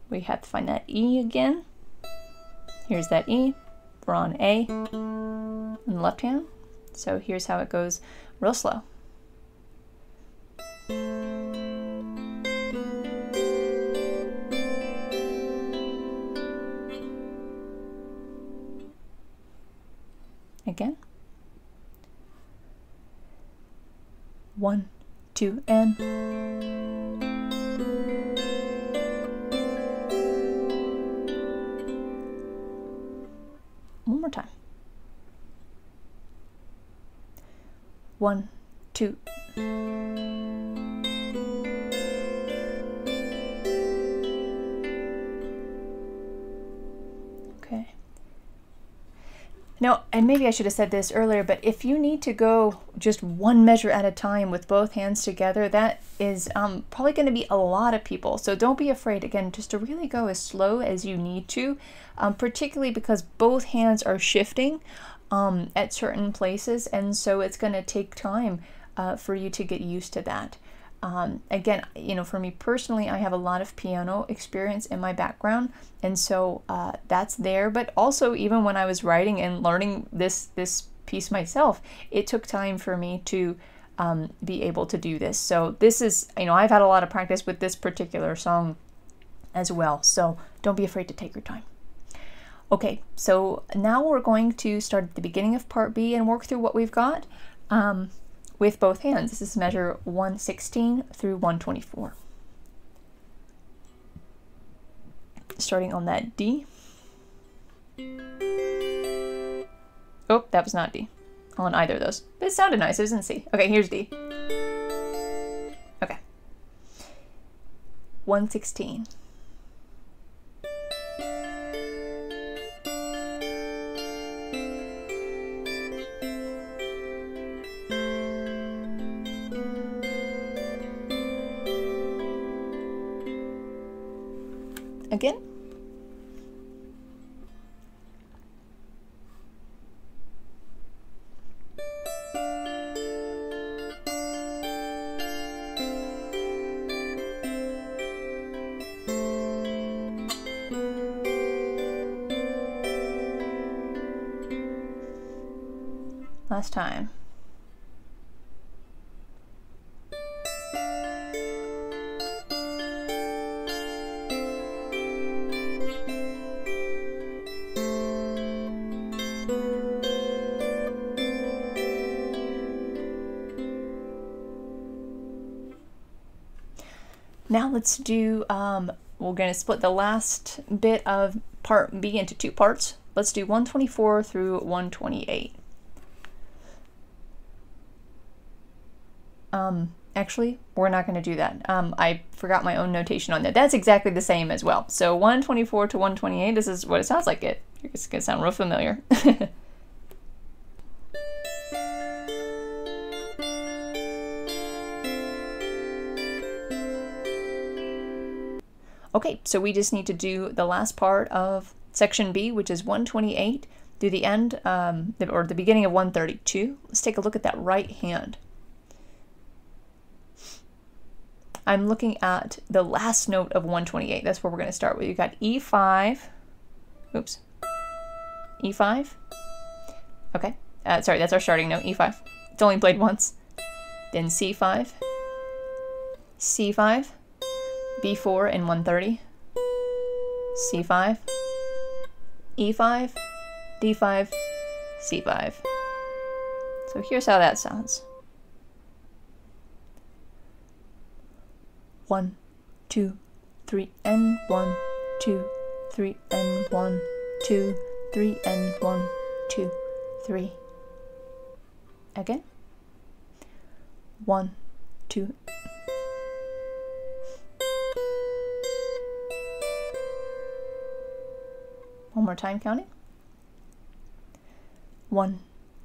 We have to find that E again. Here's that E. We're on A in the left hand. So here's how it goes real slow. Again. 1, 2, and one more time. 1, 2. Okay. Now, and maybe I should have said this earlier, but if you need to go just one measure at a time with both hands together, that is probably going to be a lot of people. So don't be afraid, again, just to really go as slow as you need to, particularly because both hands are shifting at certain places, and so it's going to take time for you to get used to that. Again, you know, for me personally, I have a lot of piano experience in my background, and so that's there. But also, even when I was writing and learning this piece myself, it took time for me to be able to do this. So this is, you know, I've had a lot of practice with this particular song as well. So don't be afraid to take your time. Okay, so now we're going to start at the beginning of part B and work through what we've got. With both hands. This is measure 116 through 124. Starting on that D. Oh, that was not D on either of those. But it sounded nice, it was in C. Okay, here's D. Okay. 116. Again. Last time. Now let's do, we're going to split the last bit of part B into two parts. Let's do 124 through 128. Actually, we're not going to do that. I forgot my own notation on that. That's exactly the same as well. So 124 to 128, this is what it sounds like. It's going to sound real familiar. Okay, so we just need to do the last part of section B, which is 128, through the end, or the beginning of 132. Let's take a look at that right hand. I'm looking at the last note of 128. That's where we're going to start with. You've got E5. Oops. E5. Okay. Sorry, that's our starting note, E5. It's only played once. Then C5, C5, B4 in 130, C5, E5, D5, C5. So here's how that sounds. 1, 2, 3, and 1, 2, 3, and 1, 2, 3, and 1, 2, 3. Again. 1, 2. One more time counting. 1,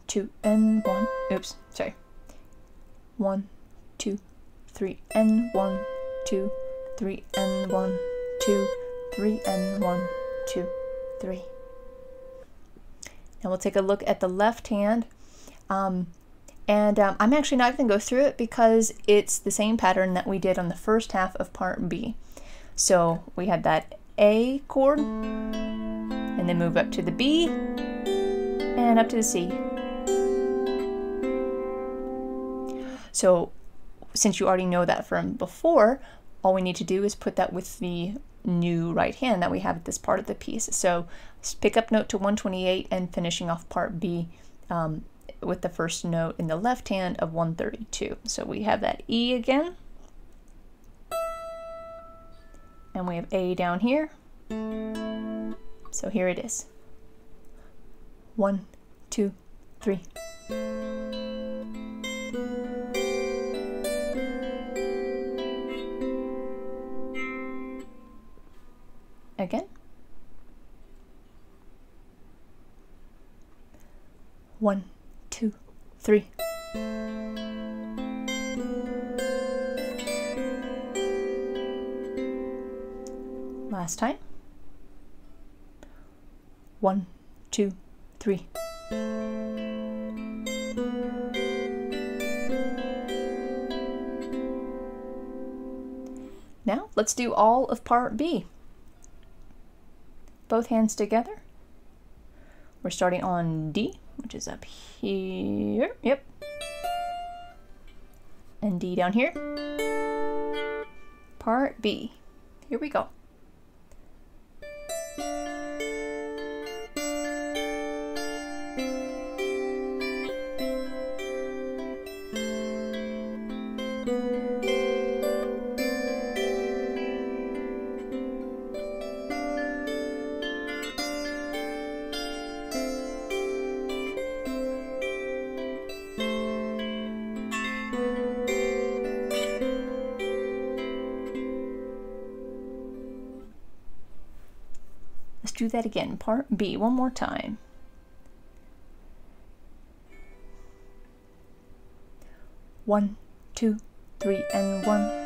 2, and 1. Oops, sorry. 1, 2, 3, and 1, 2, 3, and 1, 2, 3, and 1, 2, 3. Now we'll take a look at the left hand. I'm actually not going to go through it because it's the same pattern that we did on the first half of part B. So we had that A chord, and then move up to the B, and up to the C. So since you already know that from before, all we need to do is put that with the new right hand that we have at this part of the piece. So pick up note to 128 and finishing off part B with the first note in the left hand of 132. So we have that E again, and we have A down here. So here it is. 1, 2, 3. Again. 1, 2, 3. Last time. 1, 2, 3. Now let's do all of part B. Both hands together. We're starting on D, which is up here. Yep. And D down here. Part B. Here we go. Let's do that again, part B, one more time. One, 2, 3, and 1.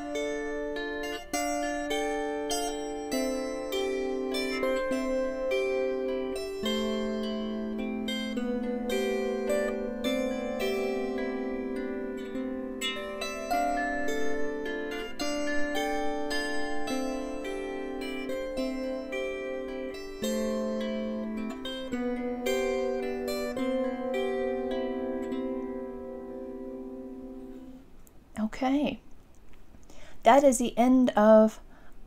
Okay, that is the end of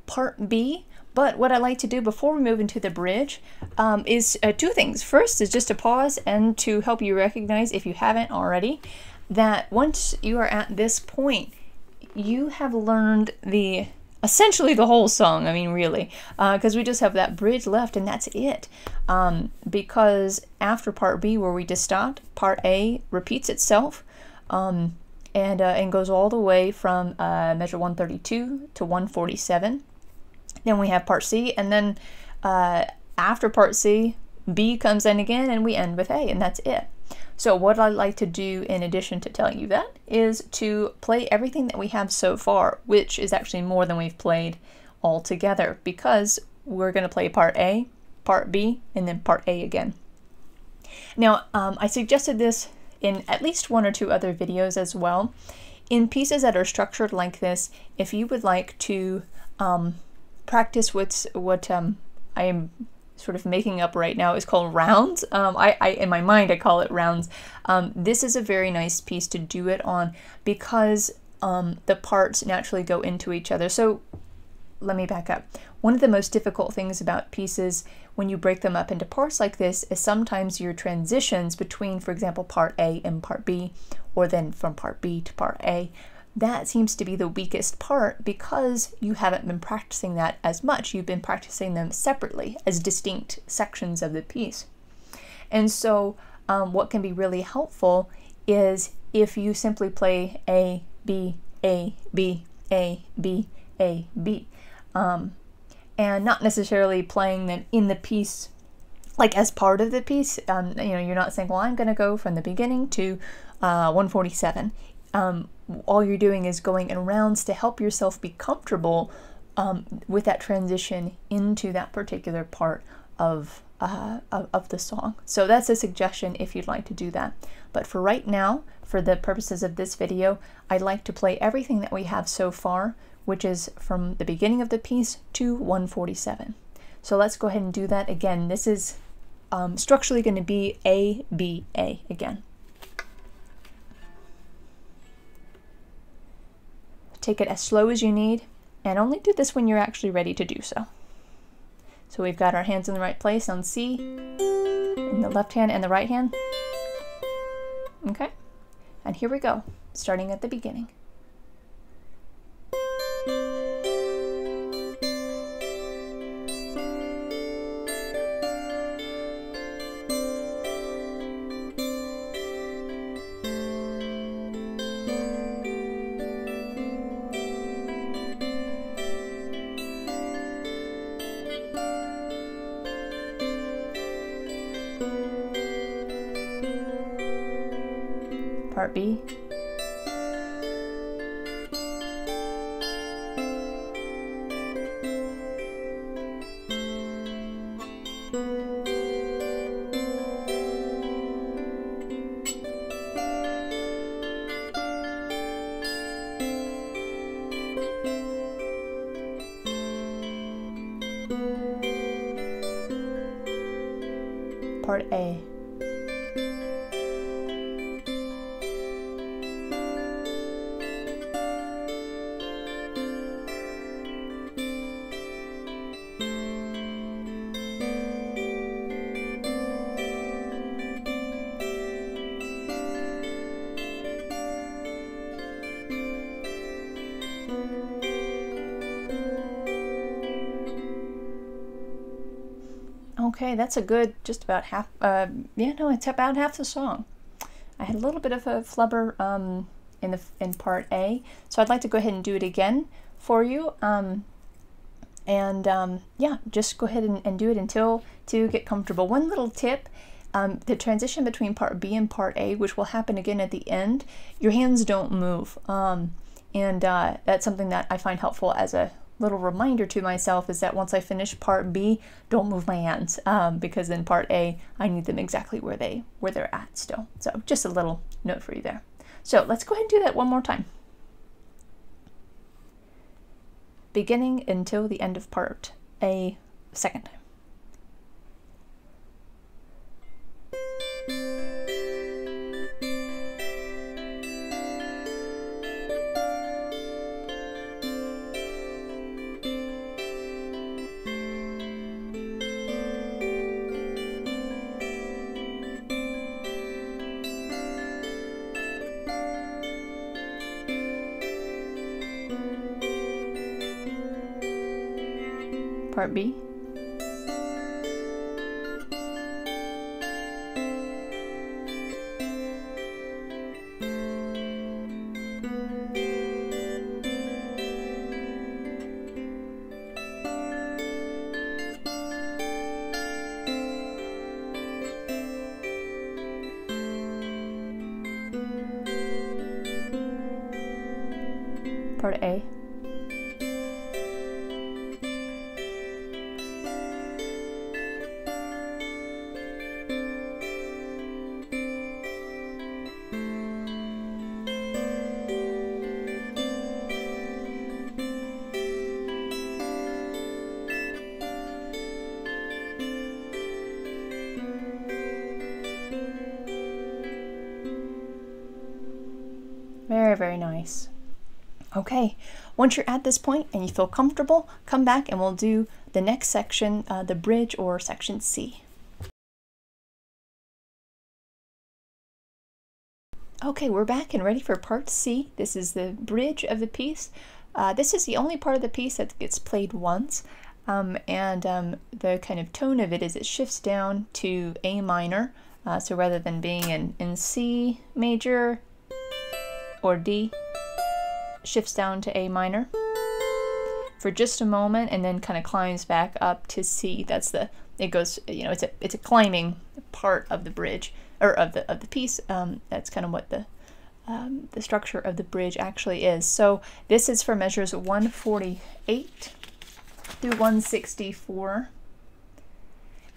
part B, but what I like to do before we move into the bridge is two things. First is just to pause and to help you recognize, if you haven't already, that once you are at this point, you have learned essentially the whole song. I mean, really, because we just have that bridge left and that's it. Because after part B, where we just stopped, part A repeats itself. And goes all the way from measure 132 to 147. Then we have part C, and then after part C, B comes in again, and we end with A, and that's it. So what I like to do, in addition to telling you that, is to play everything that we have so far, which is actually more than we've played all together, because we're going to play part A, part B, and then part A again. Now, I suggested this in at least one or two other videos as well. In pieces that are structured like this, if you would like to practice what I am sort of making up right now is called rounds. I in my mind I call it rounds. This is a very nice piece to do it on because the parts naturally go into each other. So let me back up. One of the most difficult things about pieces when you break them up into parts like this is sometimes your transitions between, for example, part A and part B, or then from part B to part A, that seems to be the weakest part because you haven't been practicing that as much. You've been practicing them separately as distinct sections of the piece. And so what can be really helpful is if you simply play A, B, A, B, A, B, A, B, and not necessarily playing them in the piece like as part of the piece. You know, you're not saying, well, I'm going to go from the beginning to 147. All you're doing is going in rounds to help yourself be comfortable with that transition into that particular part of the song. So that's a suggestion if you'd like to do that. But for right now, for the purposes of this video, I'd like to play everything that we have so far, which is from the beginning of the piece to 147. So let's go ahead and do that again. This is structurally going to be A, B, A again. Take it as slow as you need, and only do this when you're actually ready to do so. So we've got our hands in the right place on C, in the left hand and the right hand. Okay, and here we go, starting at the beginning. Part B. Part A. Okay, that's a good, just about half, yeah, no, it's about half the song. I had a little bit of a flubber in part A, so I'd like to go ahead and do it again for you. Yeah, just go ahead and do it until you get comfortable. One little tip, the transition between part B and part A, which will happen again at the end, your hands don't move. That's something that I find helpful as a little reminder to myself, is that once I finish part B, don't move my hands, because in part A, I need them exactly where they're at still. So just a little note for you there. So let's go ahead and do that one more time. Beginning until the end of part A, second time. Part B. Part A. Very, very nice. Okay, once you're at this point and you feel comfortable, come back and we'll do the next section, the bridge or section C. Okay, we're back and ready for part C. This is the bridge of the piece. This is the only part of the piece that gets played once, the kind of tone of it is it shifts down to A minor. So rather than being in C major or D, shifts down to A minor for just a moment and then kind of climbs back up to C. That's it goes, you know, it's a climbing part of the bridge or of the piece. That's kind of what the structure of the bridge actually is. So this is for measures 148 through 164.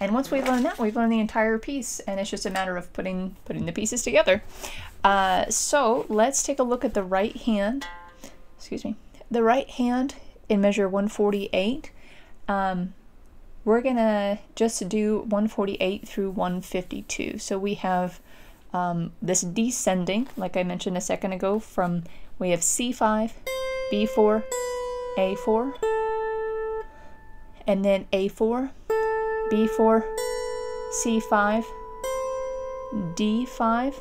And once we've learned that, we've learned the entire piece, and it's just a matter of putting the pieces together. So let's take a look at the right hand. Excuse me. The right hand in measure 148. We're gonna just do 148 through 152. So we have this descending, like I mentioned a second ago, we have C5, B4, A4, and then A4, B4, C5, D5,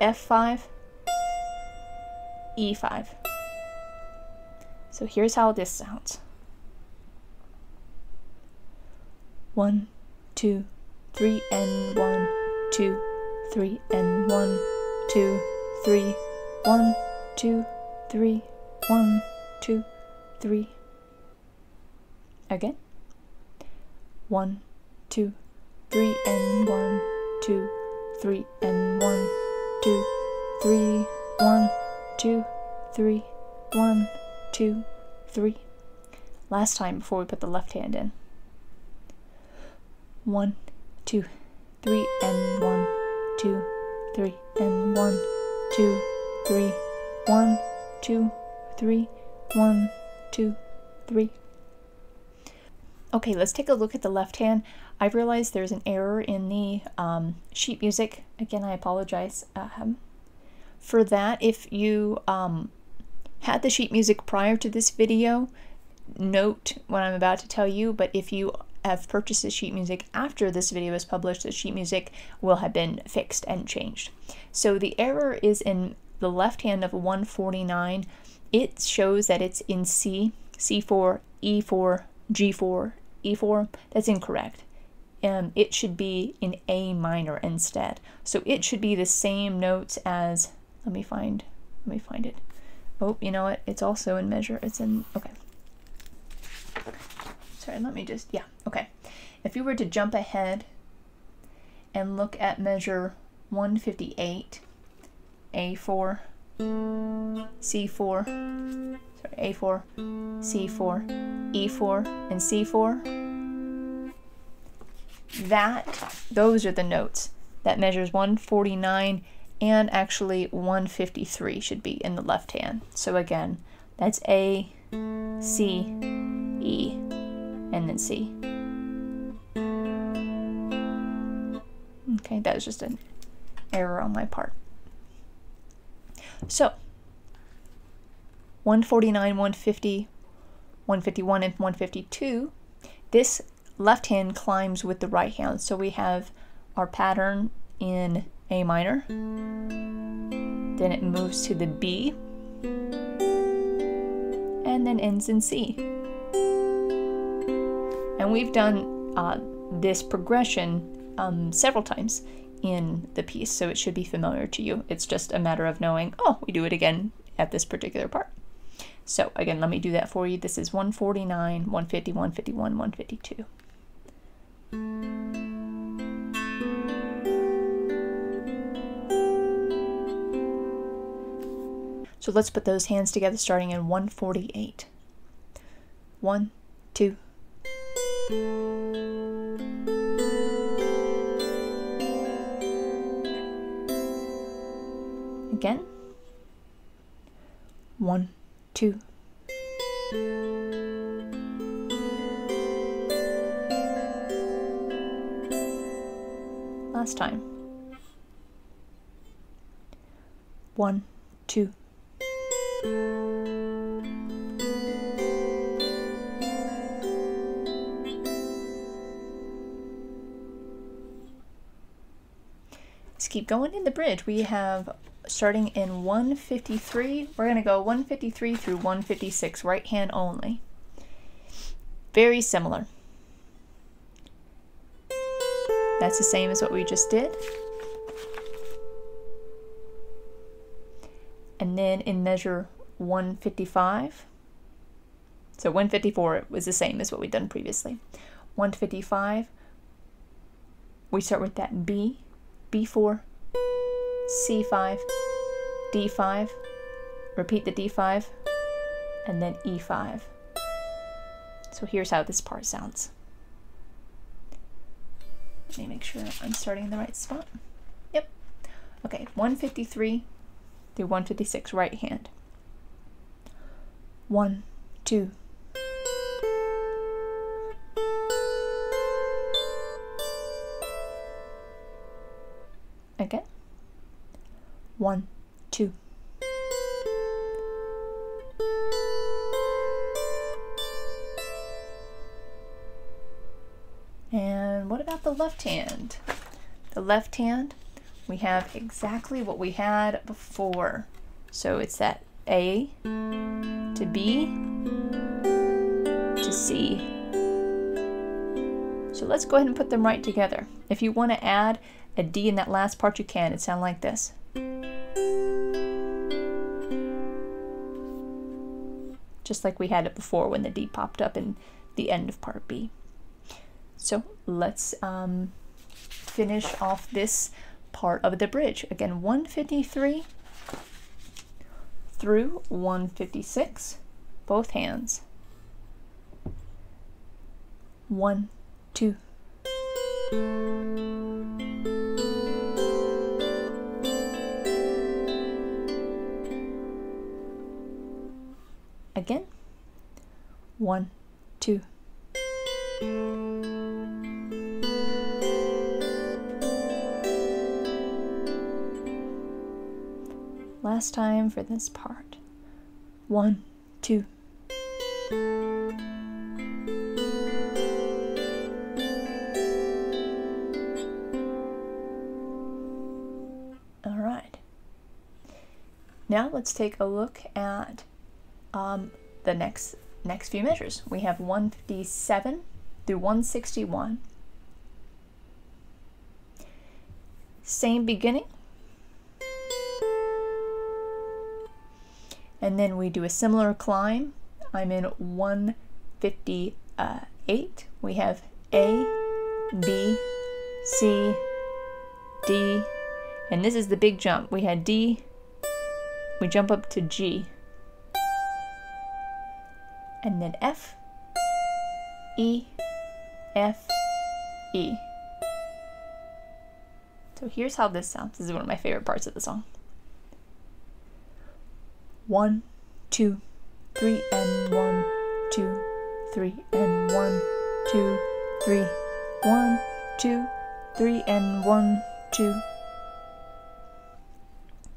F5, E5. So here's how this sounds. 1, 2, 3, and 1, 2, 3, and 1, 2, 3, 1, 2, 3, 1, 2, 3. Again. 1, 2, 3, and 1, 2, 3, and 1, 2, 3, 1, 2, 3, 1, 2, 3. Last time before we put the left hand in. 1, 2, 3, and 1, 2, 3, and 1, 2, 3, 1, 2, 3, 1, 2, 3. Okay, let's take a look at the left hand. I realized there's an error in the sheet music. Again, I apologize for that. If you had the sheet music prior to this video, note what I'm about to tell you, but if you have purchased the sheet music after this video is published, the sheet music will have been fixed and changed. So the error is in the left hand of 149. It shows that it's in C, C4, E4, G4, E4. That's incorrect. It should be in A minor instead. So it should be the same notes as, let me find it. Oh, you know what? It's also in measure. It's in, okay. Sorry, let me just, yeah, okay. If you were to jump ahead and look at measure 158, A4, C4, sorry, A4, C4, E4, and C4, those are the notes that measures 149 and actually 153 should be in the left hand. So again, that's A, C, E, and then C. Okay, that was just an error on my part. So 149, 150, 151, and 152, this left hand climbs with the right hand. So we have our pattern in A minor, then it moves to the B, and then ends in C. And we've done this progression several times in the piece, so it should be familiar to you. It's just a matter of knowing, oh, we do it again at this particular part. So again, let me do that for you. This is 149, 150, 151, 152. So let's put those hands together starting in 148. 1, 2. Again. 1, 2. Last time. 1, 2. Let's keep going in the bridge. We have, starting in 153, we're going to go 153 through 156, right hand only. Very similar. That's the same as what we just did. And then in measure 155, so 154 was the same as what we'd done previously. 155, we start with that B, B4, C5, D5, repeat the D5, and then E5. So here's how this part sounds. Let me make sure I'm starting in the right spot. Yep. Okay, 153 through 156, right hand. 1, 2. Again. 1, 2. And what about the left hand? The left hand, we have exactly what we had before. So it's that A to B to C. So let's go ahead and put them right together. If you want to add a D in that last part, you can. It sounds like this. Just like we had it before when the D popped up in the end of part B. So let's finish off this part of the bridge. Again, 153 through 156, both hands. 1, 2. Again. 1, 2. Last time for this part. 1, 2. All right. Now let's take a look at the next few measures. We have 157 through 161. Same beginning. And then we do a similar climb. I'm in 158. We have A, B, C, D, and this is the big jump. We had D, we jump up to G, and then F, E, F, E. So here's how this sounds. This is one of my favorite parts of the song. 1, 2, 3, and 1, 2, 3, and 1, 2, 3, 1, 2, 3, and 1, 2.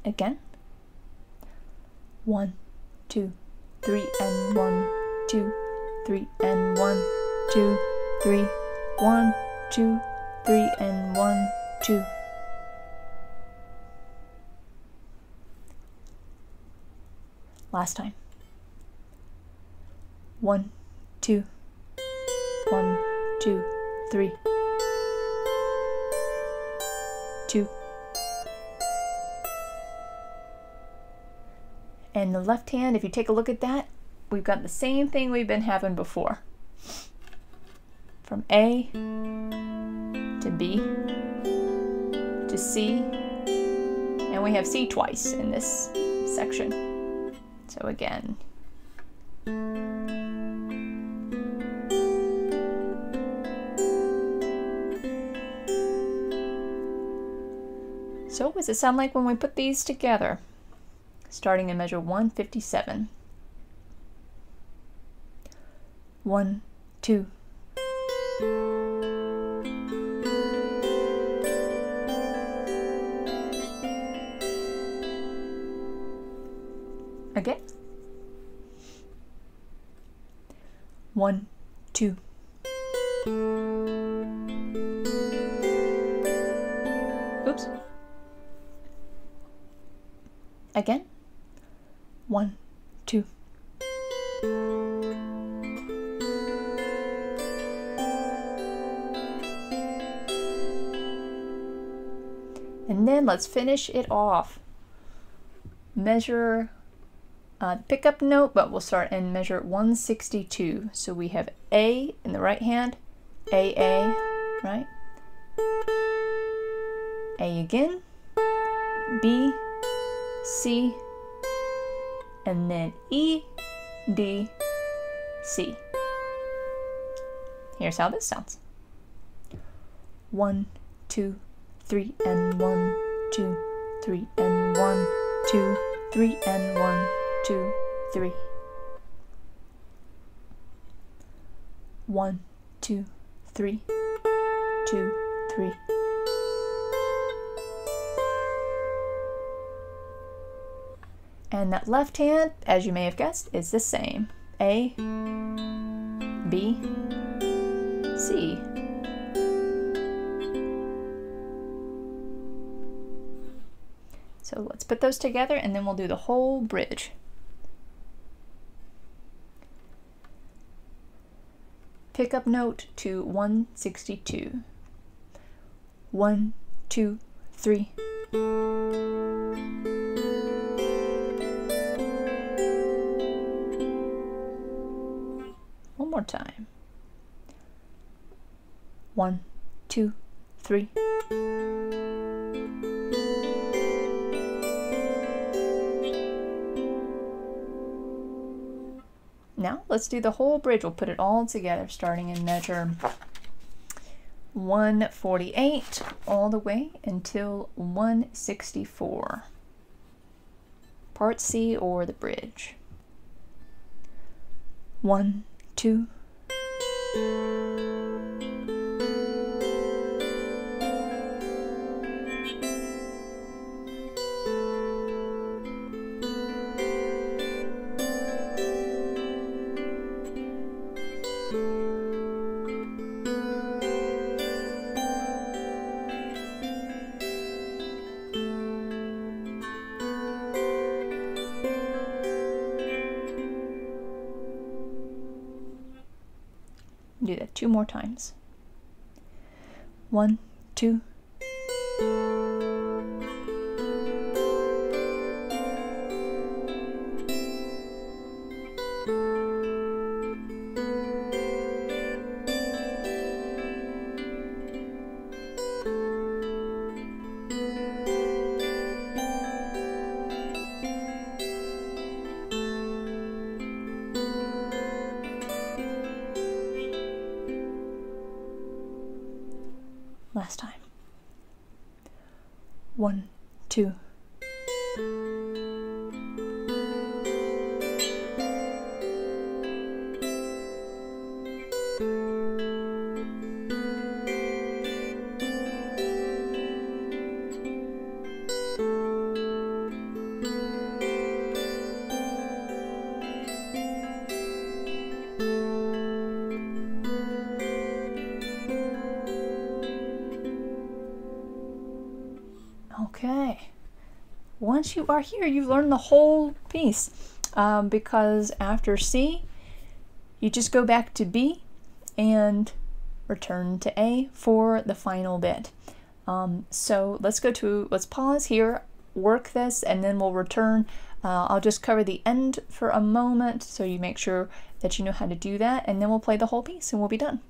Again. 1, 2, 3, and 1, 2, 3, and 1, 2, 3, 1, 2, 3, and 1, 2. Last time. 1, 2, 1, 2, 3, 2. And the left hand, if you take a look at that, we've got the same thing we've been having before. From A to B to C, and we have C twice in this section. So again. So what does it sound like when we put these together? Starting in measure 157. 1, 2. Again. 1, 2. Oops. Again. 1, 2. And then let's finish it off. Measure pickup note, but we'll start and measure 162. So we have A in the right hand, A, right? A again, B, C, and then E, D, C. Here's how this sounds. 1, 2, 3, and 1, 2, 3, and 1, 2, 3, and 1, 2, 3. 1, 2, 3, 2, 3. And that left hand, as you may have guessed, is the same. A, B, C. So let's put those together and then we'll do the whole bridge. Pickup note to 162. 1, 2, 3. One more time. 1, 2, 3. Now let's do the whole bridge. We'll put it all together, starting in measure 148 all the way until 164. Part C, or the bridge. 1, 2. Do that 2 more times. 1, 2. Last time. 1, 2. Okay, once you are here, you've learned the whole piece, because after C, you just go back to B and return to A for the final bit. So let's pause here, work this, and then we'll return. I'll just cover the end for a moment so you make sure that you know how to do that, and then we'll play the whole piece and we'll be done.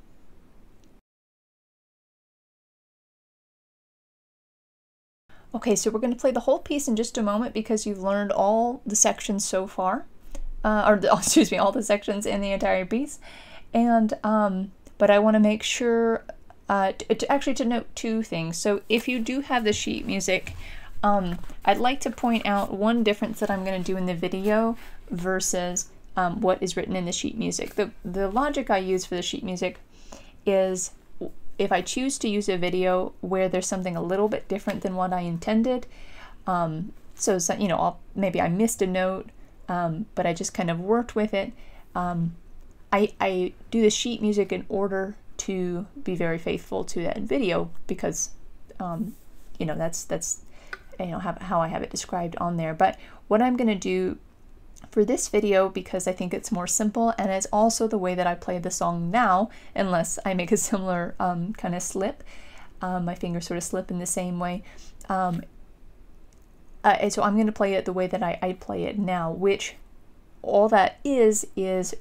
Okay, so we're going to play the whole piece in just a moment because you've learned all the sections so far, excuse me, all the sections in the entire piece. And but I want to make sure to note 2 things. So if you do have the sheet music, I'd like to point out one difference that I'm going to do in the video versus what is written in the sheet music. The logic I use for the sheet music is, if I choose to use a video where there's something a little bit different than what I intended, so you know, maybe I missed a note, but I just kind of worked with it. I do the sheet music in order to be very faithful to that video because, you know, that's you know, how I have it described on there. But what I'm going to do for this video, because I think it's more simple and it's also the way that I play the song now, unless I make a similar kind of slip, my fingers sort of slip in the same way. So I'm going to play it the way that I play it now, which all that is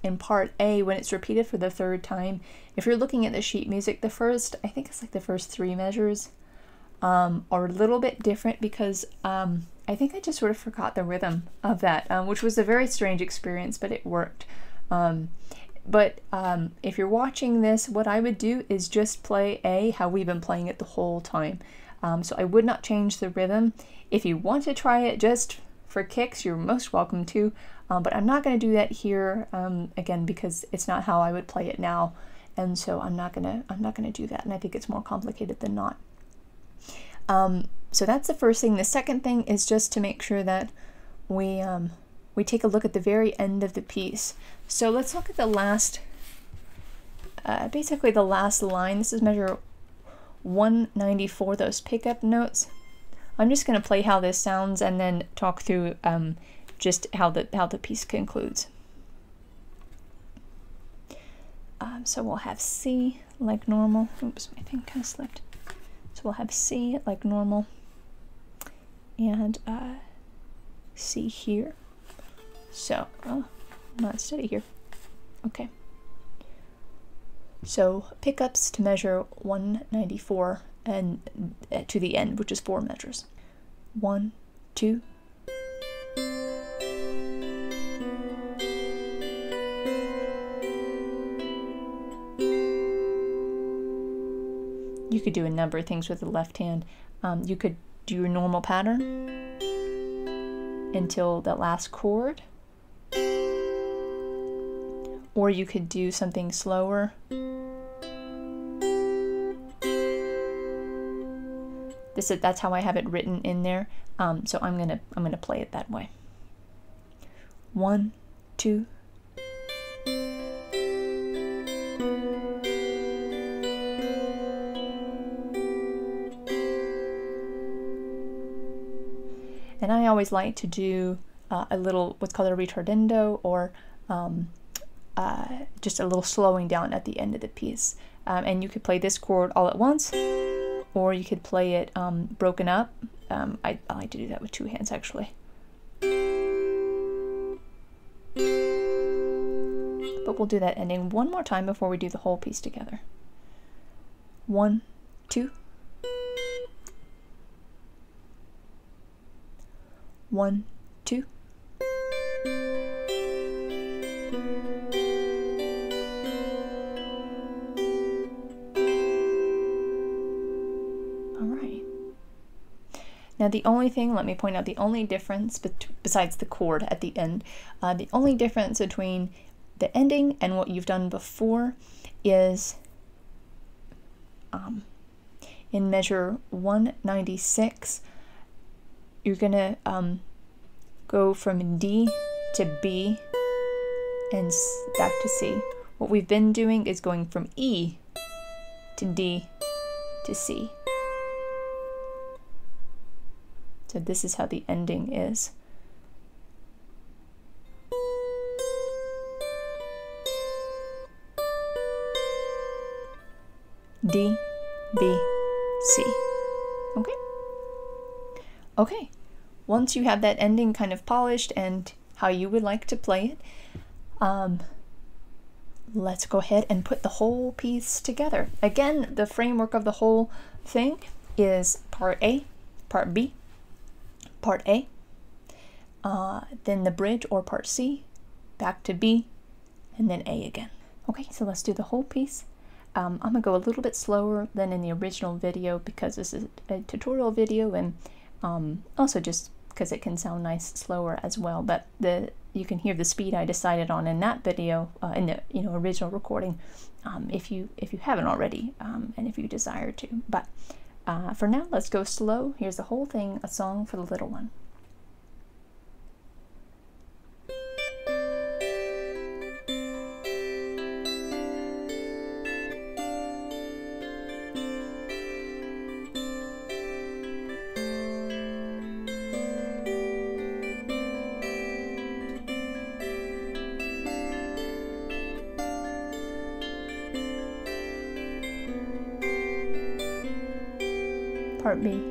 in part A, when it's repeated for the third time. If you're looking at the sheet music, the first, I think it's like the first 3 measures are a little bit different because I think I just sort of forgot the rhythm of that, which was a very strange experience, but it worked. If you're watching this, what I would do is just play A, how we've been playing it the whole time. So I would not change the rhythm. If you want to try it just for kicks, you're most welcome to, but I'm not going to do that here, again, because it's not how I would play it now, and so I'm not gonna do that, and I think it's more complicated than not. So that's the first thing. The second thing is just to make sure that we take a look at the very end of the piece. So let's look at the last, basically the last line. This is measure 194, those pickup notes. I'm just going to play how this sounds and then talk through just how the piece concludes. So we'll have C like normal. Oops, my thing kind of slipped. So we'll have C like normal, and C here. So, not steady here. Okay. So pickups to measure 194 and to the end, which is 4 measures. 1, 2. You could do a number of things with the left hand. You could do your normal pattern until that last chord, or you could do something slower. That's how I have it written in there. So I'm gonna play it that way. 1, 2. And I always like to do a little what's called a retardando, or just a little slowing down at the end of the piece. And you could play this chord all at once, or you could play it broken up. I like to do that with 2 hands, actually. But we'll do that ending one more time before we do the whole piece together. 1, 2. 1, 2. All right. Now the only thing, let me point out the only difference besides the chord at the end, the only difference between the ending and what you've done before is in measure 196, you're gonna go from D to B and back to C. What we've been doing is going from E to D to C. So this is how the ending is. D, B, C. Okay? Okay. Once you have that ending kind of polished and how you would like to play it, let's go ahead and put the whole piece together. Again, the framework of the whole thing is part A, part B, part A, then the bridge or part C, back to B, and then A again. Okay, so let's do the whole piece. I'm going to go a little bit slower than in the original video because this is a tutorial video, and also just because it can sound nice slower as well. But you can hear the speed I decided on in that video, in the original recording, if you haven't already, and if you desire to. But for now, let's go slow. Here's the whole thing, a song for the little one. Part B.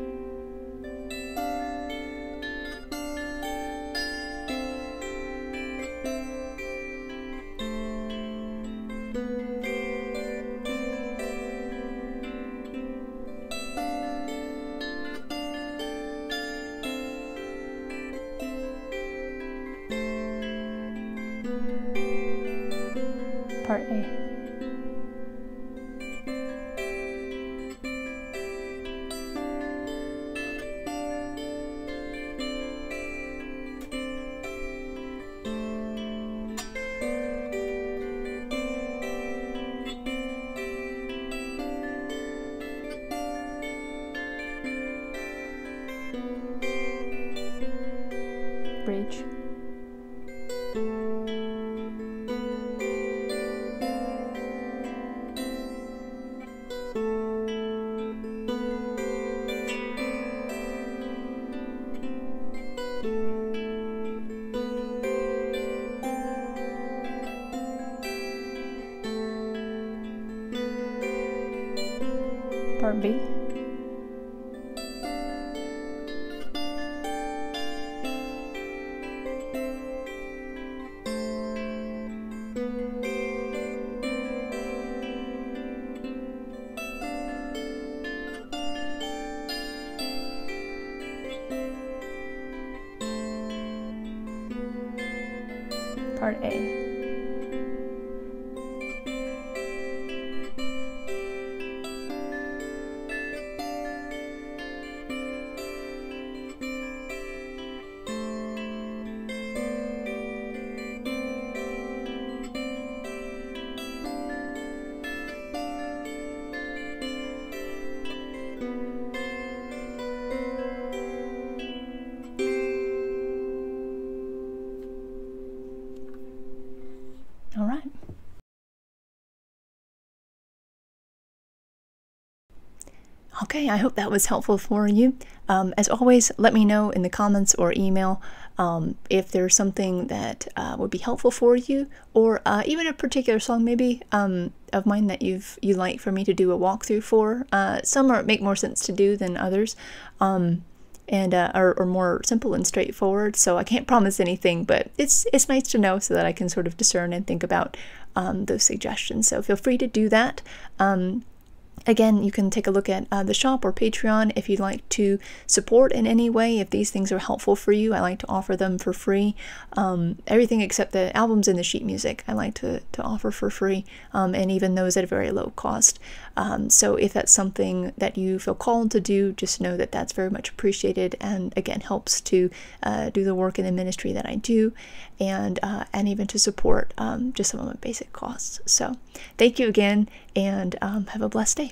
Part A. Bridge. Part B. Part A. All right. Okay, I hope that was helpful for you. As always, let me know in the comments or email if there's something that would be helpful for you, or even a particular song maybe of mine that you like for me to do a walkthrough for. Some make more sense to do than others, and are more simple and straightforward. So I can't promise anything, but it's nice to know so that I can sort of discern and think about those suggestions. So feel free to do that. Again, you can take a look at the shop or Patreon if you'd like to support in any way. If these things are helpful for you, I like to offer them for free. Everything except the albums and the sheet music I like to offer for free, and even those at a very low cost. So if that's something that you feel called to do, just know that that's very much appreciated, and again helps to do the work in the ministry that I do, and even to support just some of my basic costs. So thank you again, and have a blessed day.